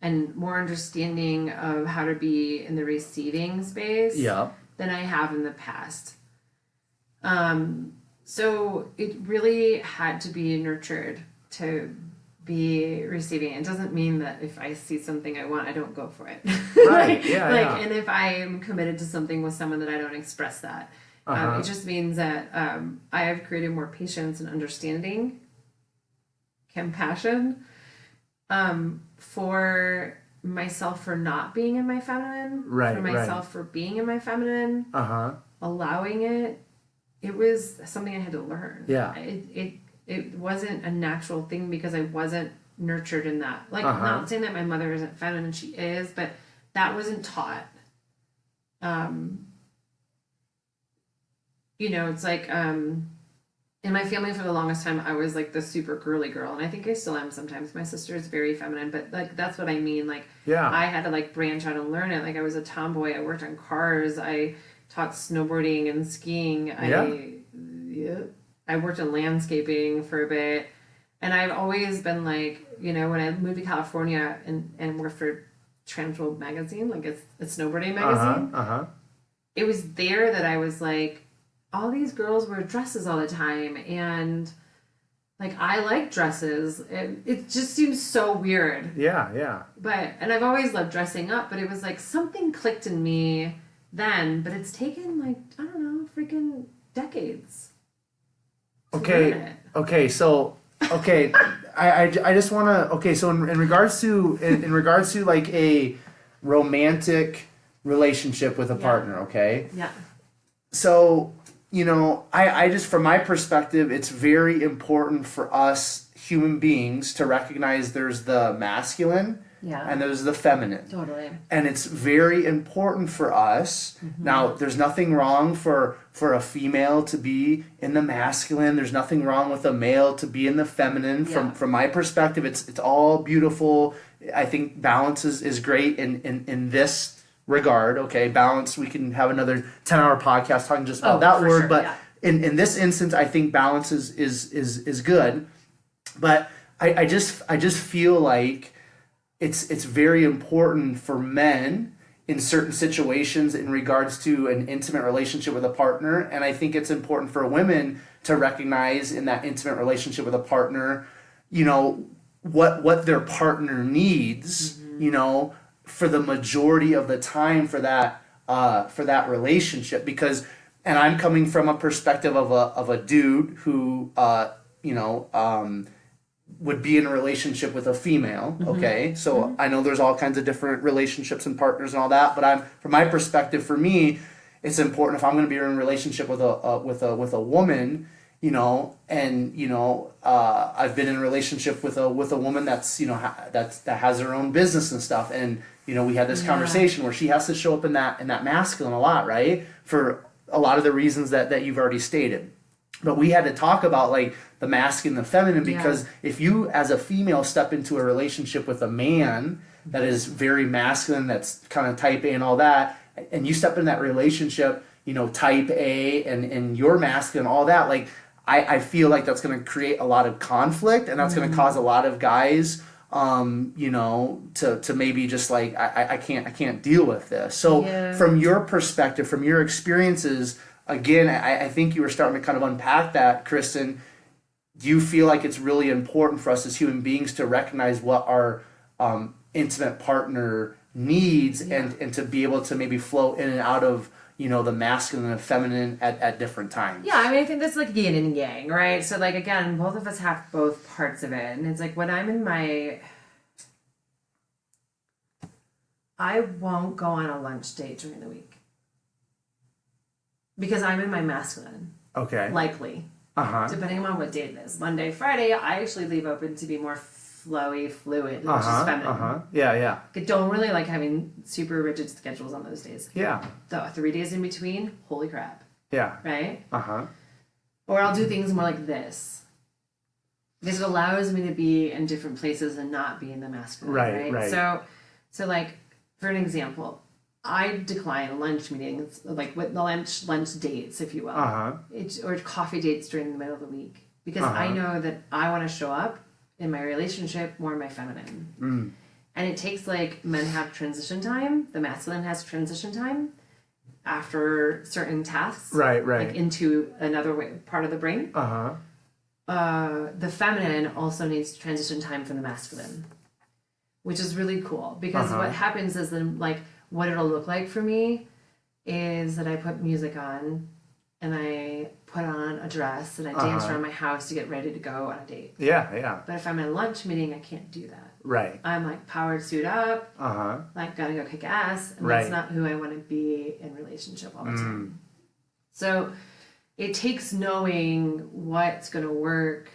and more understanding of how to be in the receiving space than I have in the past. So it really had to be nurtured to be receiving. It doesn't mean that if I see something I want, I don't go for it. Right. And if I am committed to something with someone, that I don't express that. It just means that I have created more patience and understanding, compassion, for myself for not being in my feminine, for myself for being in my feminine, allowing it. It was something I had to learn. Yeah. It wasn't a natural thing because I wasn't nurtured in that. Like, not saying that my mother isn't feminine, she is, but that wasn't taught. You know, it's like, in my family for the longest time, I was like the super girly girl, and I think I still am sometimes. My sister is very feminine, but like, that's what I mean. Like, I had to like branch out and learn it. Like, I was a tomboy. I worked on cars. I taught snowboarding and skiing. I worked in landscaping for a bit, and I've always been like, you know, when I moved to California and worked for Trans World magazine, like it's a snowboarding magazine, it was there that I was like, all these girls wear dresses all the time, and like, I like dresses. It just seems so weird. And I've always loved dressing up, but it was like something clicked in me then, but it's taken like, I don't know, freaking decades. So I just want to, so in regards to like a romantic relationship with a partner, so, you know, I just, from my perspective, it's very important for us human beings to recognize there's the masculine and there's the feminine. Totally. And it's very important for us. Now, there's nothing wrong for a female to be in the masculine. There's nothing wrong with a male to be in the feminine. From my perspective, it's all beautiful. I think balance is great in this regard. Okay, balance, we can have another 10-hour podcast talking just about that word. Sure, but in this instance, I think balance is good. But I just feel like it's very important for men in certain situations in regards to an intimate relationship with a partner, and I think it's important for women to recognize in that intimate relationship with a partner, you know, what their partner needs, you know, for the majority of the time for that relationship. Because, and I'm coming from a perspective of a dude who would be in a relationship with a female, so I know there's all kinds of different relationships and partners and all that, but from my perspective, for me, it's important if I'm going to be in a relationship with a woman, you know, and you know, I've been in a relationship with a woman that's, you know, that has her own business and stuff, and you know, we had this conversation where she has to show up in that masculine a lot, right, for a lot of the reasons that you've already stated. But we had to talk about like the masculine and the feminine, because if you as a female step into a relationship with a man that is very masculine, that's kind of type A and all that, and you step in that relationship, you know, type A and you're masculine, all that, like I feel like that's going to create a lot of conflict, and that's going to cause a lot of guys, you know, to maybe just like, I can't deal with this. So from your perspective, from your experiences, again, I think you were starting to kind of unpack that, Kristin. Do you feel like it's really important for us as human beings to recognize what our intimate partner needs and to be able to maybe flow in and out of, you know, the masculine and feminine at different times? Yeah, I mean, I think that's like yin and yang, right? So like, again, both of us have both parts of it. And it's like, when I'm in I won't go on a lunch date during the week, because I'm in my masculine. Okay. Likely. Depending on what date it is. Monday, Friday, I actually leave open to be more flowy, fluid, which is feminine. I don't really like having super rigid schedules on those days. The 3 days in between, holy crap. Right? Or I'll do things more like this. Because it allows me to be in different places and not be in the masculine, right? So like, for an example, I decline lunch meetings, like with the lunch dates, if you will, or coffee dates during the middle of the week, because I know that I want to show up in my relationship more my feminine. And it takes, like, men have transition time, the masculine has transition time after certain tasks, like into another part of the brain. The feminine also needs transition time from the masculine, which is really cool, because what happens is then, like, what it'll look like for me is that I put music on and I put on a dress and I dance around my house to get ready to go on a date. But if I'm in a lunch meeting, I can't do that. I'm like powered suit up, like gotta go kick ass, and that's not who I want to be in relationship all the time. So it takes knowing what's going to work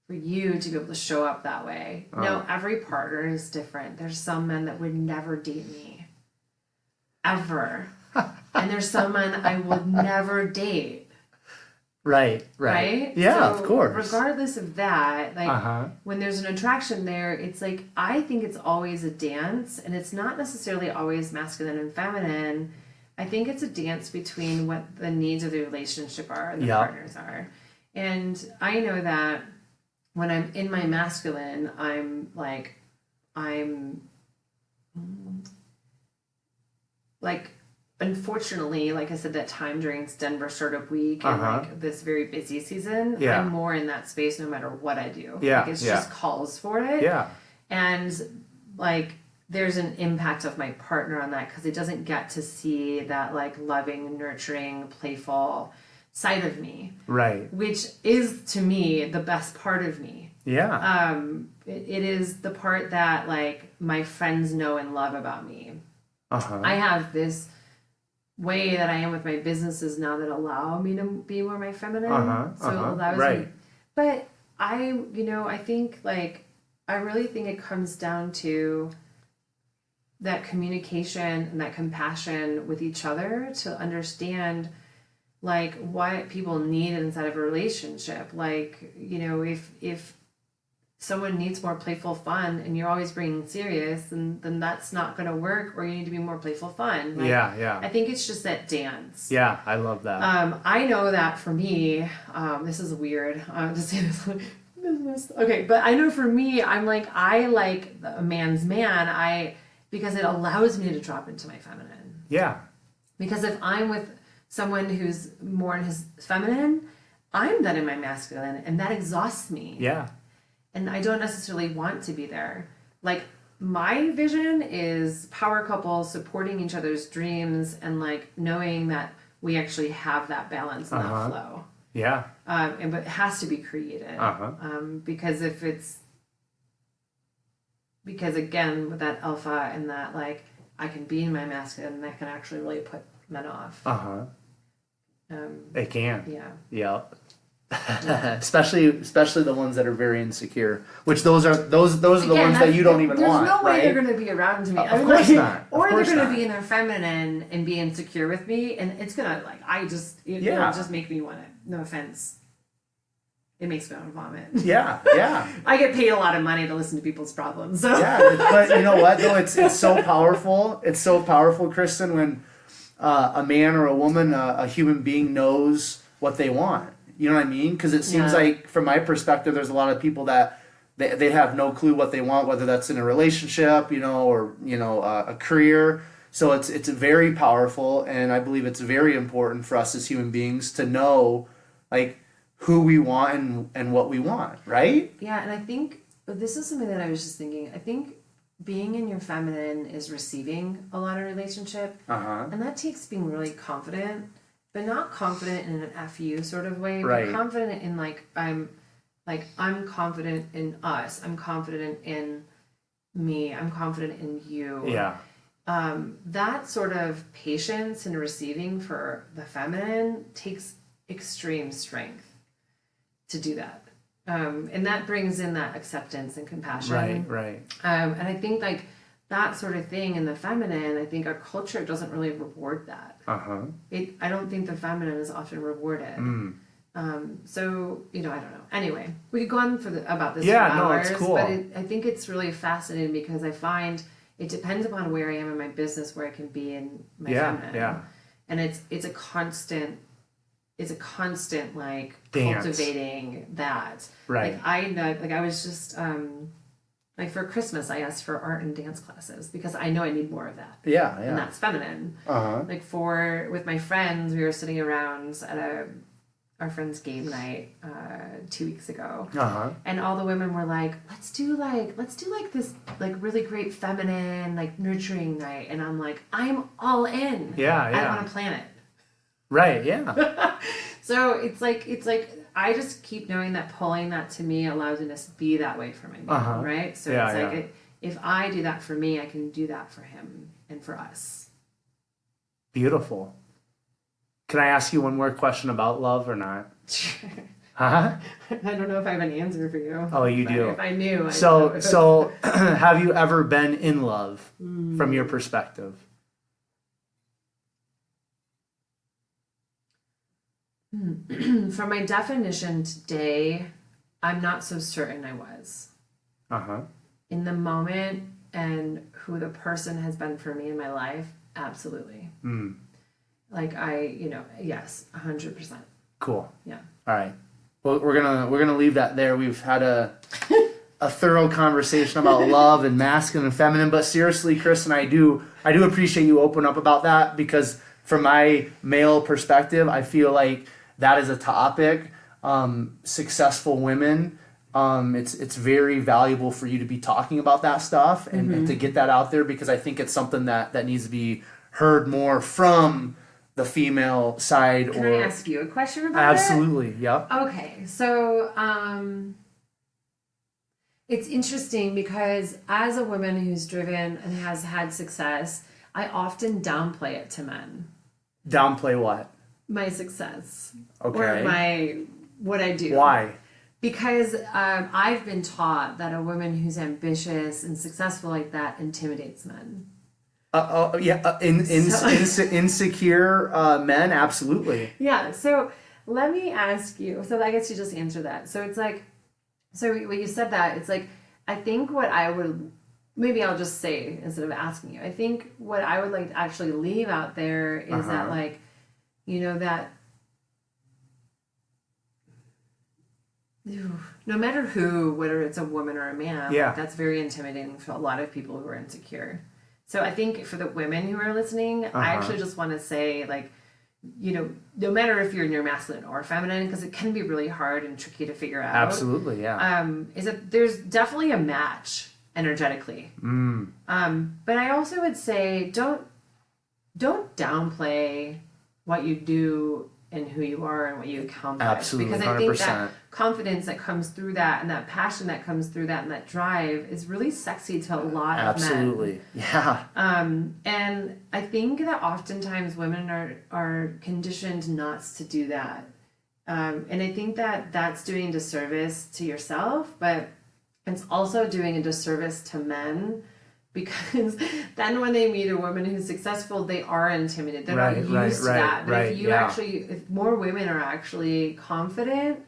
for you to be able to show up that way. Now, every partner is different. There's some men that would never date me. Ever. And there's some men I would never date. Right? Yeah, so of course. Regardless of that, like when there's an attraction there, it's like, I think it's always a dance, and it's not necessarily always masculine and feminine. I think it's a dance between what the needs of the relationship are and the partners are. And I know that when I'm in my masculine, I'm unfortunately, like I said, that time during Denver startup week and like this very busy season, I'm more in that space no matter what I do. Like it's just calls for it. And like there's an impact of my partner on that, because he doesn't get to see that like loving, nurturing, playful side of me. Which is to me the best part of me. It is the part that like my friends know and love about me. I have this way that I am with my businesses now that allow me to be more my feminine. So it allows me. But I think like, I really think it comes down to that communication and that compassion with each other to understand like what people need inside of a relationship. Like, if someone needs more playful fun and you're always being serious, and then that's not going to work, or you need to be more playful fun. Like, I think it's just that dance. I love that. I know that for me, this is weird to say this. Okay, but I know for me, I'm like, I like a man's man, because it allows me to drop into my feminine. Because if I'm with someone who's more in his feminine, I'm then in my masculine, and that exhausts me. And I don't necessarily want to be there. Like, my vision is power couples supporting each other's dreams and like knowing that we actually have that balance and that flow. But it has to be created. Because again, with that alpha and that like I can be in my masculine, that can actually really put men off. It can. Especially the ones that are very insecure, which those are the ones that you don't even want. There's no way they're going to be around me. Of course not. Or they're going to be in their feminine and be insecure with me, and it's going to like it'll just make me want it. No offense. It makes me want to vomit. I get paid a lot of money to listen to people's problems. So. But you know what though? It's so powerful. It's so powerful, Kristin, when a man or a woman, a human being knows what they want. You know what I mean? Because it seems like, from my perspective, there's a lot of people that they have no clue what they want, whether that's in a relationship, or a career. So it's very powerful, and I believe it's very important for us as human beings to know like who we want and what we want, right? Yeah, and I think this is something that I was just thinking. I think being in your feminine is receiving a lot of relationship, and that takes being really confident. But not confident in an FU sort of way, but confident in I'm confident in us. I'm confident in me. I'm confident in you. That sort of patience in receiving for the feminine takes extreme strength to do that. And that brings in that acceptance and compassion. And I think like that sort of thing in the feminine, I think our culture doesn't really reward that. I don't think the feminine is often rewarded. So, I don't know. Anyway, we could go on about this Yeah, for no, hours, it's cool. but I think it's really fascinating because I find it depends upon where I am in my business, where I can be in my feminine. Yeah. And it's a constant like Dance. cultivating that. Right. Like I know, like I was just like for Christmas I asked for art and dance classes because I know I need more of that. Yeah. And that's feminine. Uh-huh. Like with my friends, we were sitting around at our friend's game night 2 weeks ago, and all the women were like, let's do like this like really great feminine like nurturing night, and I'm like, I'm all in. I want to plan it. Right. Yeah. So it's like I just keep knowing that pulling that to me allows me to be that way for my man, right? So it's like if I do that for me, I can do that for him and for us. Beautiful. Can I ask you one more question about love or not? I don't know if I have an answer for you. Oh, you do. If I knew. So have you ever been in love from your perspective? From my definition today, I'm not so certain I was. In the moment and who the person has been for me in my life, absolutely. Like yes, 100%. Cool. Yeah. All right. Well, we're gonna leave that there. We've had a thorough conversation about love and masculine and feminine, but seriously, Kristin, I do appreciate you open up about that, because from my male perspective, I feel like that is a topic. Successful women, it's very valuable for you to be talking about that stuff and to get that out there, because I think it's something that needs to be heard more from the female side. Can I ask you a question about Absolutely, yep. Okay, so it's interesting because as a woman who's driven and has had success, I often downplay it to men. Downplay what? My success. Okay. Or what I do. Why? Because I've been taught that a woman who's ambitious and successful like that intimidates men. Insecure men, absolutely. Yeah, so let me ask you. So I guess you just answer that. So it's like, so when you said that, it's like, I think what I would, maybe I'll just say instead of asking you, I think what I would like to actually leave out there is that like, that no matter who, whether it's a woman or a man, that's very intimidating for a lot of people who are insecure. So I think for the women who are listening, I actually just want to say, like, no matter if you're masculine or feminine, because it can be really hard and tricky to figure out. Absolutely, yeah. Is that there's definitely a match energetically. But I also would say don't downplay what you do and who you are and what you accomplish. Absolutely, because I 100%. think that confidence that comes through that and that passion that comes through that and that drive is really sexy to a lot of men. Absolutely, yeah. And I think that oftentimes women are conditioned not to do that. And I think that that's doing a disservice to yourself, but it's also doing a disservice to men, because then when they meet a woman who's successful, they are intimidated. They're not used to that. But if more women are actually confident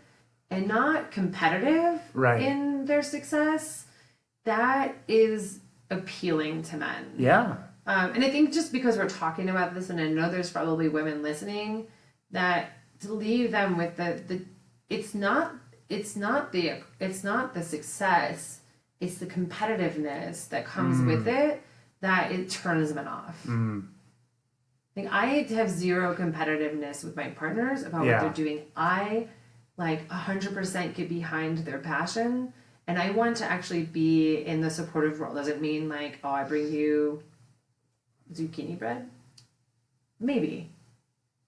and not competitive in their success, that is appealing to men. Yeah. And I think just because we're talking about this, and I know there's probably women listening, that to leave them with it's not the success. It's the competitiveness that comes with it that it turns men off. Like I have zero competitiveness with my partners about what they're doing. I 100% get behind their passion, and I want to actually be in the supportive role. Does it mean like, oh, I bring you zucchini bread? Maybe.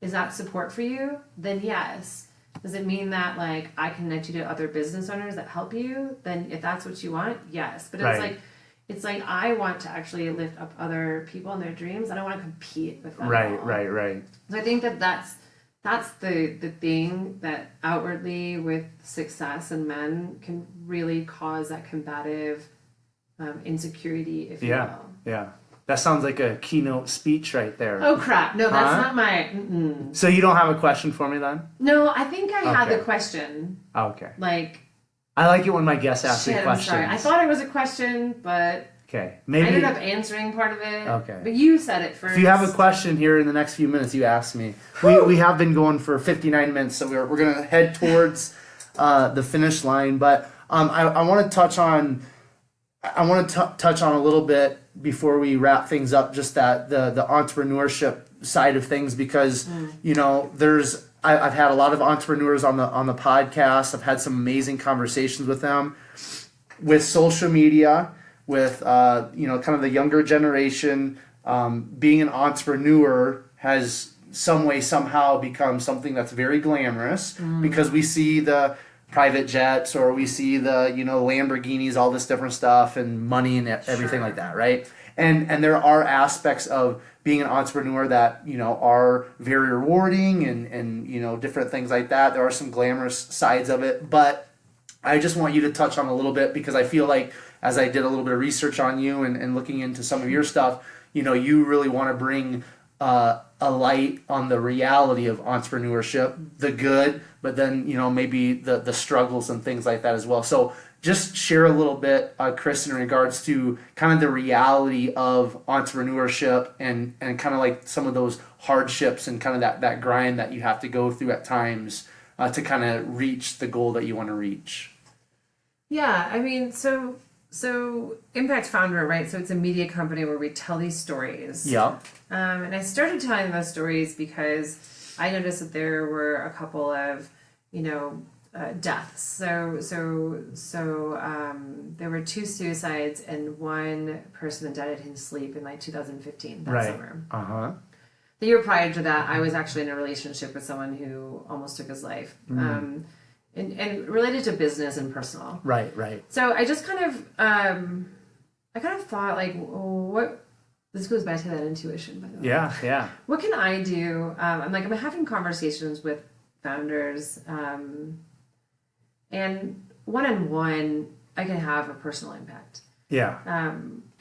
Is that support for you? Then yes. Does it mean that like I connect you to other business owners that help you? Then if that's what you want, yes. But it's like I want to actually lift up other people and their dreams. I don't want to compete with them. Right. So I think that's the thing that outwardly with success and men can really cause that combative insecurity, if you will. Yeah. That sounds like a keynote speech right there. Oh crap! No, that's not my. Mm-mm. So you don't have a question for me then? No, I think I had the question. Okay. Like. I like it when my guests ask me questions. I'm sorry. I thought it was a question, but maybe I ended up answering part of it. Okay. But you said it first. If you have a question here in the next few minutes, you ask me. We have been going for 59 minutes, so we're going to head towards the finish line. But I want to touch on a little bit before we wrap things up, just that the entrepreneurship side of things, because I've had a lot of entrepreneurs on the podcast. I've had some amazing conversations with them. With social media, with kind of the younger generation, being an entrepreneur has some way somehow become something that's very glamorous, because we see the private jets, or we see the Lamborghinis, all this different stuff, and money and everything like that, right? And there are aspects of being an entrepreneur that are very rewarding, and different things like that. There are some glamorous sides of it, but I just want you to touch on a little bit, because I feel like, as I did a little bit of research on you and looking into some of your stuff, you really want to bring a light on the reality of entrepreneurship, the good, but then maybe the struggles and things like that as well. So just share a little bit, Chris, in regards to kind of the reality of entrepreneurship, and kind of like some of those hardships and kind of that grind that you have to go through at times to kind of reach the goal that you want to reach. Yeah, I mean, so Impact Founder, right? So it's a media company where we tell these stories. Yeah. And I started telling those stories because I noticed that there were a couple of, deaths. So there were 2 suicides, and one person died in his sleep in like 2015 that summer. Uh-huh. The year prior to that, I was actually in a relationship with someone who almost took his life. And related to business and personal. Right. So I just kind of thought, like, what, this goes back to that intuition, by the way. Yeah. What can I do? I'm having conversations with founders, and one-on-one, I can have a personal impact. Yeah.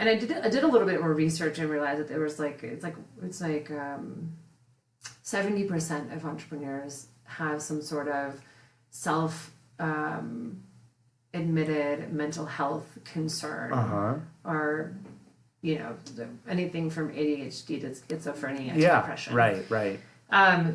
And I did a little bit more research and realized that there was it's like 70% of entrepreneurs have some sort of admitted mental health concern, or anything from ADHD to schizophrenia to depression. Right.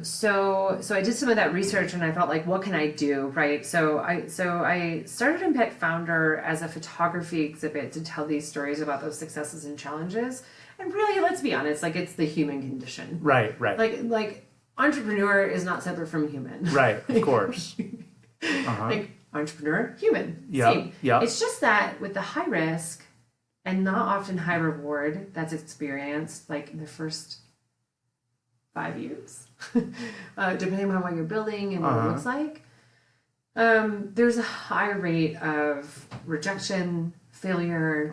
So I did some of that research, and I thought, like, what can I do, right? So I started Impact Founder as a photography exhibit to tell these stories about those successes and challenges. And really, let's be honest, like, it's the human condition. Right. Like entrepreneur is not separate from human. Right, of course. Like entrepreneur, human. Yeah. Same. Yeah. It's just that with the high risk and not often high reward that's experienced, like in the first 5 years, depending on what you're building and what it looks like, there's a high rate of rejection, failure,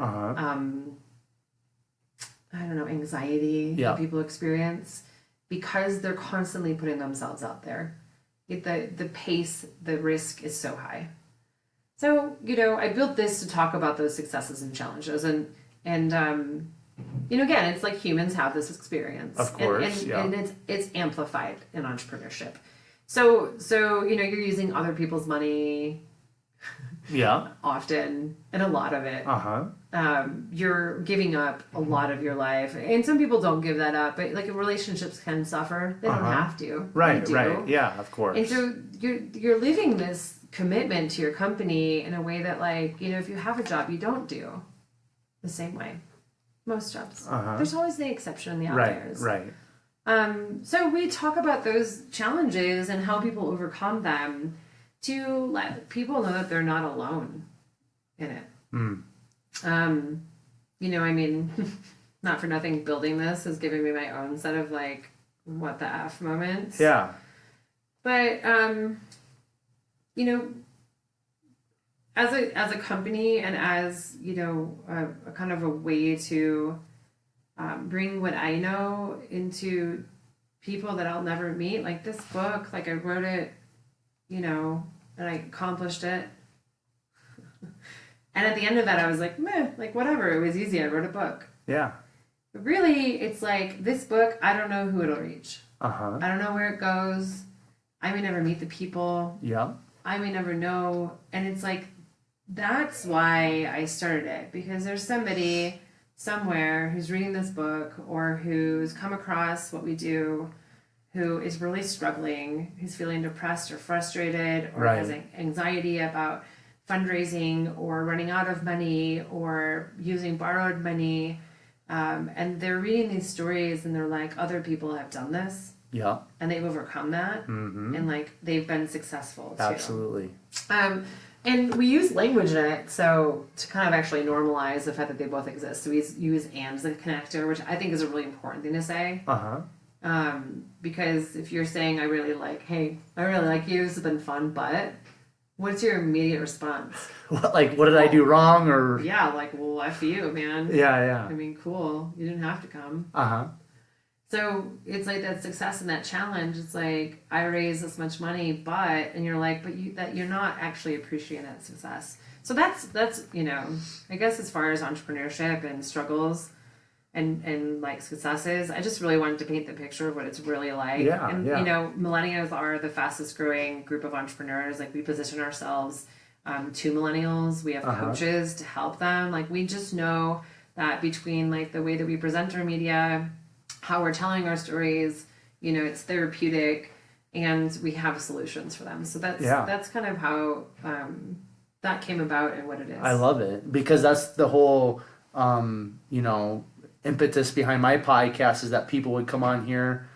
anxiety that people experience, because they're constantly putting themselves out there. The pace, the risk is so high. So, I built this to talk about those successes and challenges, and again, it's like humans have this experience. Of course, and it's amplified in entrepreneurship. So you're using other people's money. Yeah. Often, and a lot of it. You're giving up a lot of your life, and some people don't give that up, but like relationships can suffer. They don't have to. Right. Yeah, of course. And so you're living this commitment to your company in a way that, like, if you have a job, you don't do the same way. Most jobs. There's always the exception and the outliers. Right. So we talk about those challenges and how people overcome them, to let people know that they're not alone in it. Not for nothing, building this is giving me my own set of, like, what the F moments. Yeah. But, as a company, and as, a kind of a way to bring what I know into people that I'll never meet, like this book, like I wrote it, and I accomplished it. And at the end of that, I was like, meh, like whatever, it was easy. I wrote a book. Yeah. But really, it's like this book, I don't know who it'll reach. Uh-huh. I don't know where it goes. I may never meet the people. Yeah. I may never know. And it's like, that's why I started it, because there's somebody somewhere who's reading this book or who's come across what we do, who is really struggling, who's feeling depressed or frustrated or has anxiety about fundraising or running out of money or using borrowed money. And they're reading these stories and they're like, other people have done this. Yeah. And they've overcome that. Mm-hmm. And like they've been successful too. Absolutely. And we use language in it, so to kind of actually normalize the fact that they both exist. So we use and as a connector, which I think is a really important thing to say. Because if you're saying, I really like you, this has been fun, but what's your immediate response? What did I do wrong? Or yeah, like, well, F you, man. Yeah. I mean, cool. You didn't have to come. So it's like that success and that challenge. It's like, I raised this much money, and you're like, but you're not actually appreciating that success. So that's I guess as far as entrepreneurship and struggles and like successes, I just really wanted to paint the picture of what it's really like. Millennials are the fastest growing group of entrepreneurs. Like, we position ourselves to millennials. We have coaches to help them. Like, we just know that between like the way that we present our media, how we're telling our stories, it's therapeutic, and we have solutions for them. So that's kind of how that came about and what it is. I love it, because that's the whole impetus behind my podcast, is that people would come on here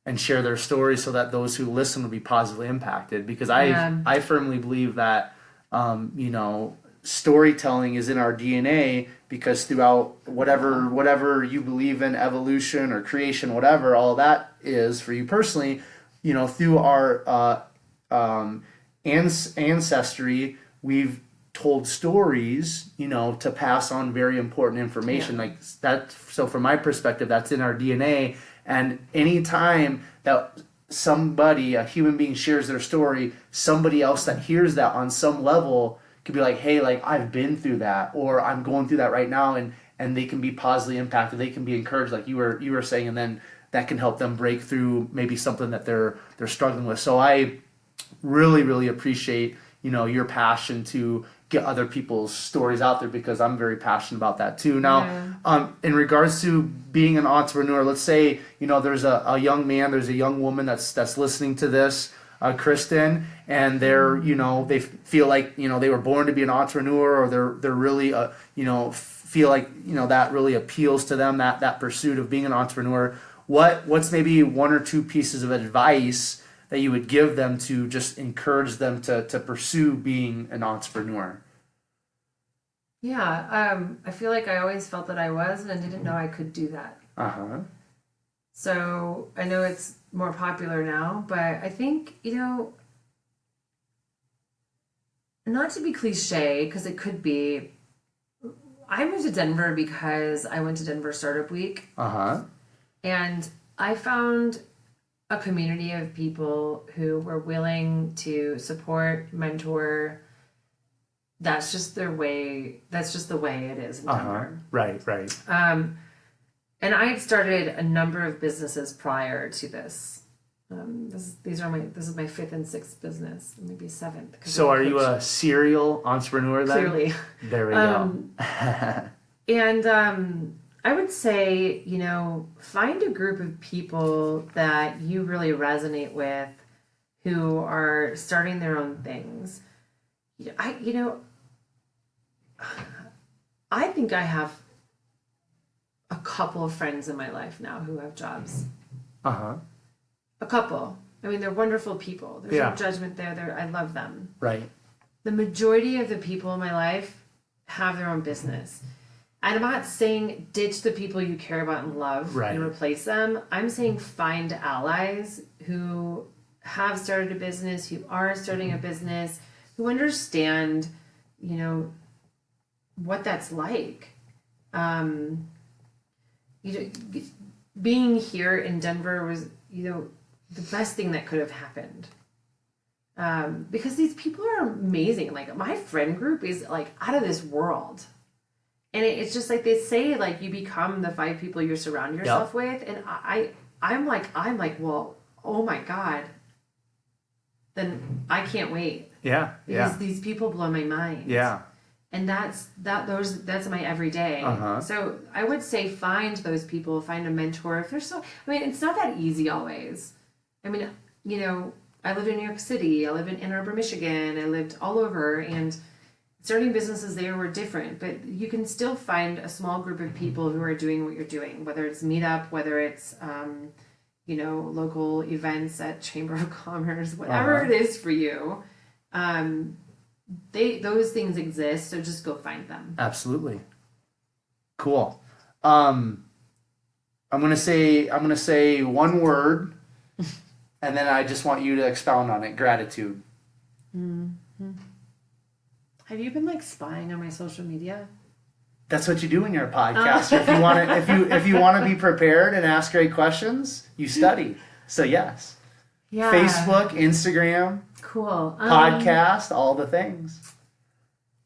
and share their stories so that those who listen would be positively impacted. Because I firmly believe that storytelling is in our DNA, because throughout whatever you believe in, evolution or creation, whatever all that is for you personally, through our ancestry, we've told stories, to pass on very important information. Like that. So from my perspective, that's in our DNA. And any time that a human being shares their story, somebody else that hears that on some level could be like, hey, like, I've been through that, or I'm going through that right now, and they can be positively impacted. They can be encouraged, like you were saying, and then that can help them break through maybe something that they're struggling with. So I really, really appreciate, your passion to get other people's stories out there, because I'm very passionate about that too. Now, in regards to being an entrepreneur, let's say, there's a young man, there's a young woman that's listening to this, Kristin, and they're, they feel like, they were born to be an entrepreneur, or they're really, feel like, that really appeals to them, that pursuit of being an entrepreneur. What's maybe one or two pieces of advice that you would give them to just encourage them to pursue being an entrepreneur? Yeah, I feel like I always felt that I was, and I didn't know I could do that. So I know it's more popular now, but I think, not to be cliche, because it could be, I moved to Denver because I went to Denver Startup Week. And I found a community of people who were willing to support, mentor. That's just their way. That's just the way it is in Denver. Right. And I had started a number of businesses prior to this. This is my fifth and sixth business, maybe seventh. So are you a serial entrepreneur then? Clearly. There we go. And I would say, find a group of people that you really resonate with, who are starting their own things. I think I have a couple of friends in my life now who have jobs. A couple. I mean, they're wonderful people. There's no judgment there. I love them. Right. The majority of the people in my life have their own business. And I'm not saying ditch the people you care about and love and replace them. I'm saying find allies who have started a business, who are starting a business, who understand, what that's like. Being here in Denver was, the best thing that could have happened. Because these people are amazing. Like, my friend group is like out of this world. And it's just like they say, like, you become the 5 people you surround yourself with. And I'm like, well, oh my God, then I can't wait. Yeah. Because these people blow my mind. Yeah. And that's my everyday. So I would say find those people, find a mentor. If there's it's not that easy always. I mean, I lived in New York City, I lived in Ann Arbor, Michigan, I lived all over, and starting businesses there were different, but you can still find a small group of people who are doing what you're doing, whether it's Meetup, whether it's, local events at Chamber of Commerce, whatever it is for you. Those things exist, so just go find them. Absolutely. Cool. I'm gonna say one word, and then I just want you to expound on it. Gratitude. Mm-hmm. Have you been spying on my social media? That's what you do when you're a podcaster. If you want to be prepared and ask great questions, you study. So yes. Yeah. Facebook, Instagram. Cool. Podcast, all the things.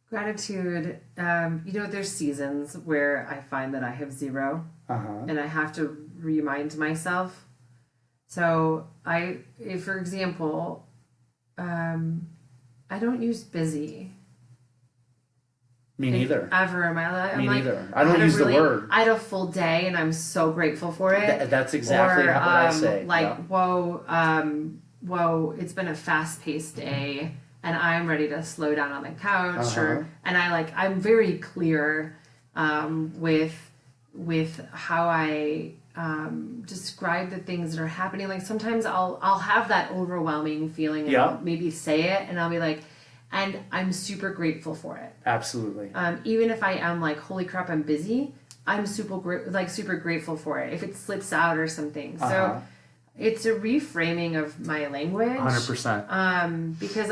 Gratitude. There's seasons where I find that I have 0, and I have to remind myself. So for example, I don't use busy. Me neither. Ever in my life. Me neither. I don't use the word. I had a full day, and I'm so grateful for it. That's exactly what I say. Whoa, it's been a fast-paced day, and I'm ready to slow down on the couch. I'm very clear with how I describe the things that are happening. Like sometimes I'll have that overwhelming feeling, and I'll maybe say it, and I'll be like, and I'm super grateful for it. Absolutely. Even if I am like, holy crap, I'm busy, I'm super grateful for it if it slips out or something. So it's a reframing of my language. 100%. Because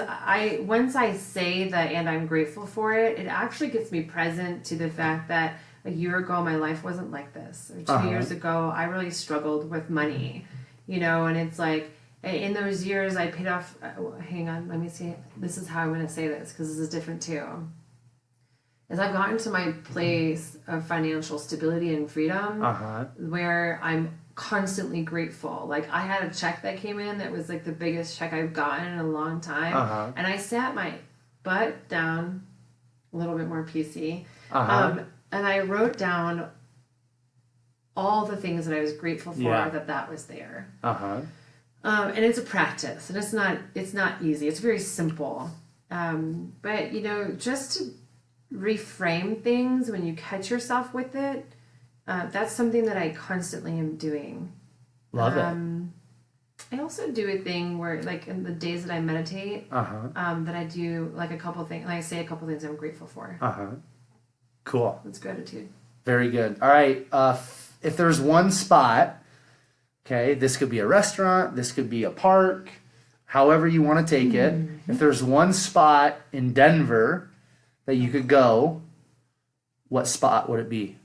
once I say that and I'm grateful for it, it actually gets me present to the fact that a year ago my life wasn't like this. Or 2 years ago I really struggled with money. And it's like, in those years, I paid off. Hang on, let me see. This is how I'm going to say this because this is different too. As I've gotten to my place of financial stability and freedom, where I'm constantly grateful. Like I had a check that came in that was like the biggest check I've gotten in a long time, and I sat my butt down, a little bit more PC, and I wrote down all the things that I was grateful for that was there. And it's a practice, and it's not easy. It's very simple. But just to reframe things when you catch yourself with it, that's something that I constantly am doing. Love it. I also do a thing where, like, in the days that I meditate, that I do like a couple things. Like I say a couple things I'm grateful for. Cool. That's gratitude. Very good. All right. If there's one spot. Okay, this could be a restaurant, this could be a park, however you want to take it. If there's one spot in Denver that you could go, what spot would it be?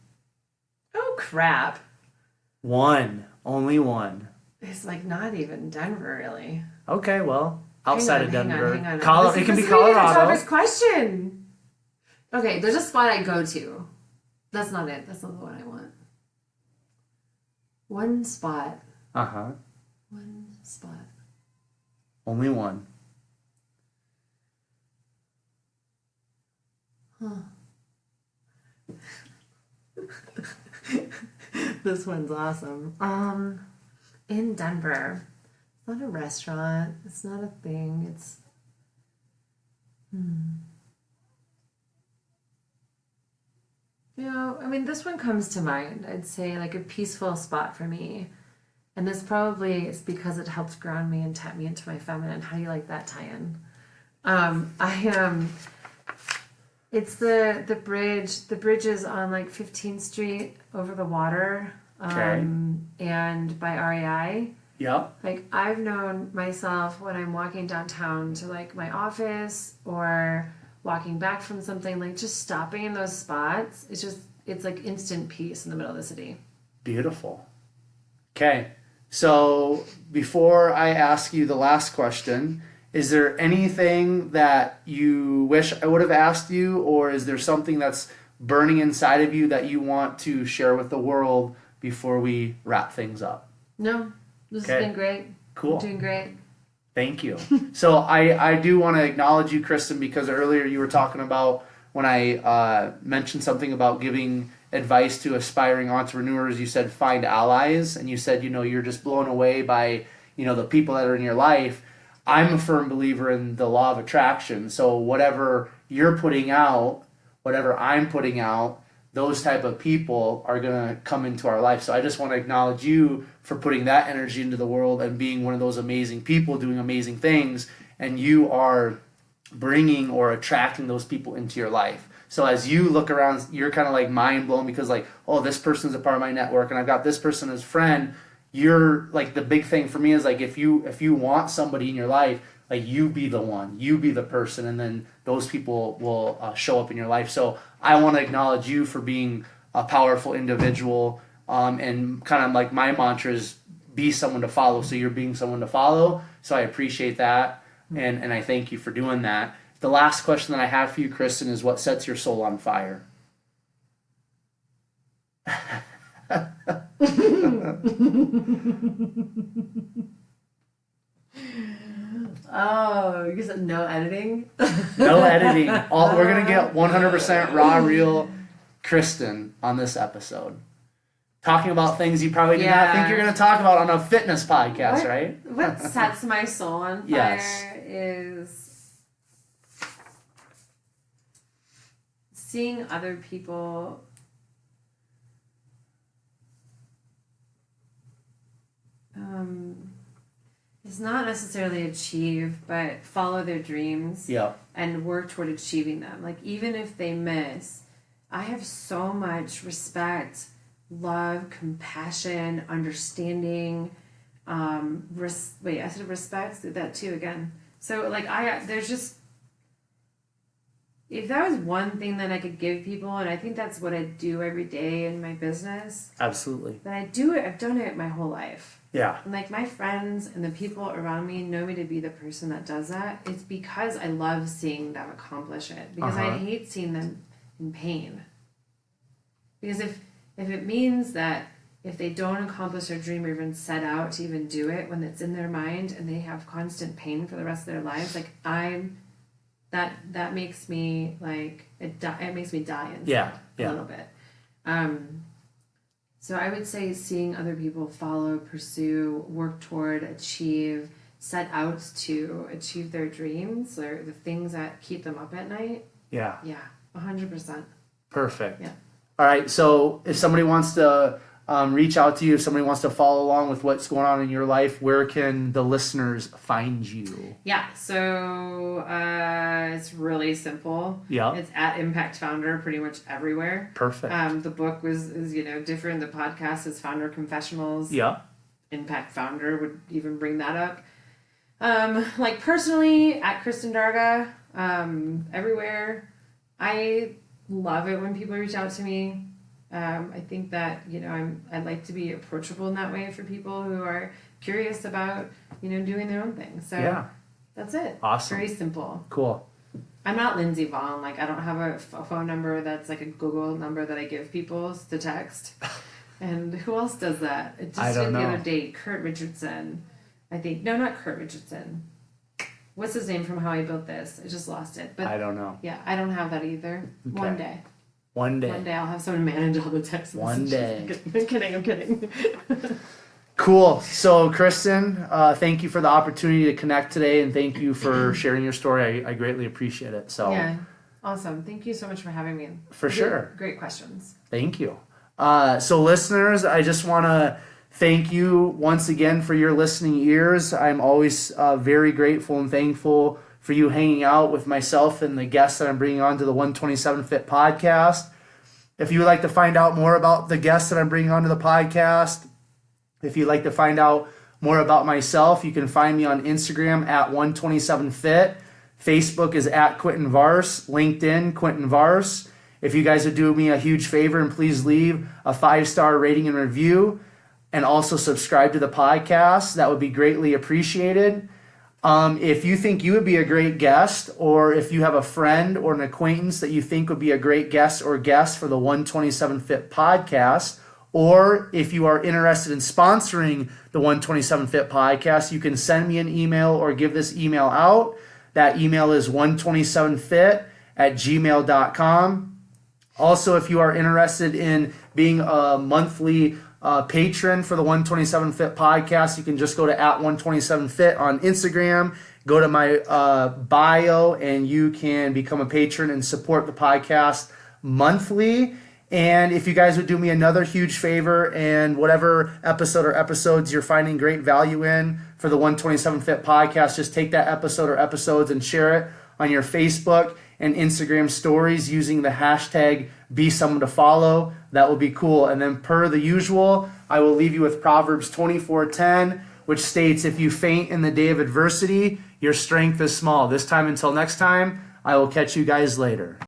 Oh, crap. One. Only one. It's like not even Denver, really. Okay, well, outside of Denver. Hang on. It can be Colorado. This is the toughest question. Okay, there's a spot I go to. That's not it. That's not the one I want. One spot. One spot. Only one. This one's awesome. In Denver. It's not a restaurant. It's not a thing. It's this one comes to mind. I'd say like a peaceful spot for me. And this probably is because it helps ground me and tap me into my feminine. How do you like that tie-in? It's the bridge. The bridge is on like 15th Street over the water. And by REI. Yeah. Like I've known myself when I'm walking downtown to like my office or walking back from something, like just stopping in those spots. It's like instant peace in the middle of the city. Beautiful. Okay. So before I ask you the last question, is there anything that you wish I would have asked you, or is there something that's burning inside of you that you want to share with the world before we wrap things up? No, this has been great. Cool. You're doing great. Thank you. So I do want to acknowledge you, Kristin, because earlier you were talking about when I mentioned something about giving advice to aspiring entrepreneurs, you said find allies, and you said, you're just blown away by, the people that are in your life. I'm a firm believer in the law of attraction. So whatever you're putting out, whatever I'm putting out, those type of people are going to come into our life. So I just want to acknowledge you for putting that energy into the world and being one of those amazing people doing amazing things. And you are bringing or attracting those people into your life. So as you look around, you're kind of like mind blown because like, oh, this person's a part of my network and I've got this person as a friend. You're like, the big thing for me is like, if you want somebody in your life, like you be the one, you be the person, and then those people will show up in your life. So I want to acknowledge you for being a powerful individual, and kind of like my mantra is be someone to follow. So you're being someone to follow. So I appreciate that, and I thank you for doing that. The last question that I have for you, Kristin, is what sets your soul on fire? Oh, you said no editing? No editing. We're going to get 100% raw, real Kristin on this episode. Talking about things you probably did not think you're going to talk about on a fitness podcast, right? What sets my soul on fire is seeing other people it's not necessarily achieve, but follow their dreams and work toward achieving them. Like, even if they miss, I have so much respect, love, compassion, understanding. I said respect, did that too again. So, like, there's just, if that was one thing that I could give people, and I think that's what I do every day in my business. Absolutely. But I've done it my whole life. Yeah. And like my friends and the people around me know me to be the person that does that. It's because I love seeing them accomplish it. Because I hate seeing them in pain. Because if it means that if they don't accomplish their dream or even set out to even do it when it's in their mind and they have constant pain for the rest of their lives, like that makes me like it makes me die inside a little bit. So I would say seeing other people follow, pursue, work toward, achieve, set out to achieve their dreams or the things that keep them up at night. Yeah. Yeah, 100%. Perfect. Yeah. All right, so if somebody wants to reach out to you, if somebody wants to follow along with what's going on in your life, where can the listeners find you? Yeah, so it's really simple. Yeah. It's at Impact Founder pretty much everywhere. Perfect. The book is different. The podcast is Founder Confessionals. Yeah. Impact Founder would even bring that up. Like personally, at Kristin Darga, everywhere. I love it when people reach out to me. I think that, I'd like to be approachable in that way for people who are curious about, doing their own thing. So that's it. Awesome. Very simple. Cool. I'm not Lindsay Vaughn. Like, I don't have a phone number that's like a Google number that I give people to text. And who else does that? It just did the other day. Kurt Richardson. I think. No, not Kurt Richardson. What's his name from How I Built This? I just lost it. But I don't know. Yeah, I don't have that either. Okay. One day. One day I'll have someone manage all the text messages. One day. I'm kidding. Cool. So, Kristin, thank you for the opportunity to connect today, and thank you for sharing your story. I greatly appreciate it. So yeah, awesome. Thank you so much for having me. For sure. Great questions. Thank you. So, listeners, I just want to thank you once again for your listening ears. I'm always very grateful and thankful for you hanging out with myself and the guests that I'm bringing on to the 127 Fit podcast. If you would like to find out more about the guests that I'm bringing onto the podcast, if you'd like to find out more about myself, you can find me on Instagram at 127fit. Facebook is at Quentin Vars. LinkedIn, Quentin Vars. If you guys would do me a huge favor and please leave a 5-star rating and review and also subscribe to the podcast, that would be greatly appreciated. If you think you would be a great guest, or if you have a friend or an acquaintance that you think would be a great guest or guest for the 127 Fit podcast, or if you are interested in sponsoring the 127 Fit podcast, you can send me an email or give this email out. That email is 127fit@gmail.com. Also, if you are interested in being a monthly patron for the 127 Fit podcast, you can just go to @127fit on Instagram, go to my bio, and you can become a patron and support the podcast monthly. And if you guys would do me another huge favor, and whatever episode or episodes you're finding great value in for the 127 Fit podcast, just take that episode or episodes and share it on your Facebook and Instagram stories using the hashtag #BeSomeoneToFollow. That will be cool. And then per the usual, I will leave you with Proverbs 24:10, which states, if you faint in the day of adversity, your strength is small. This time until next time, I will catch you guys later.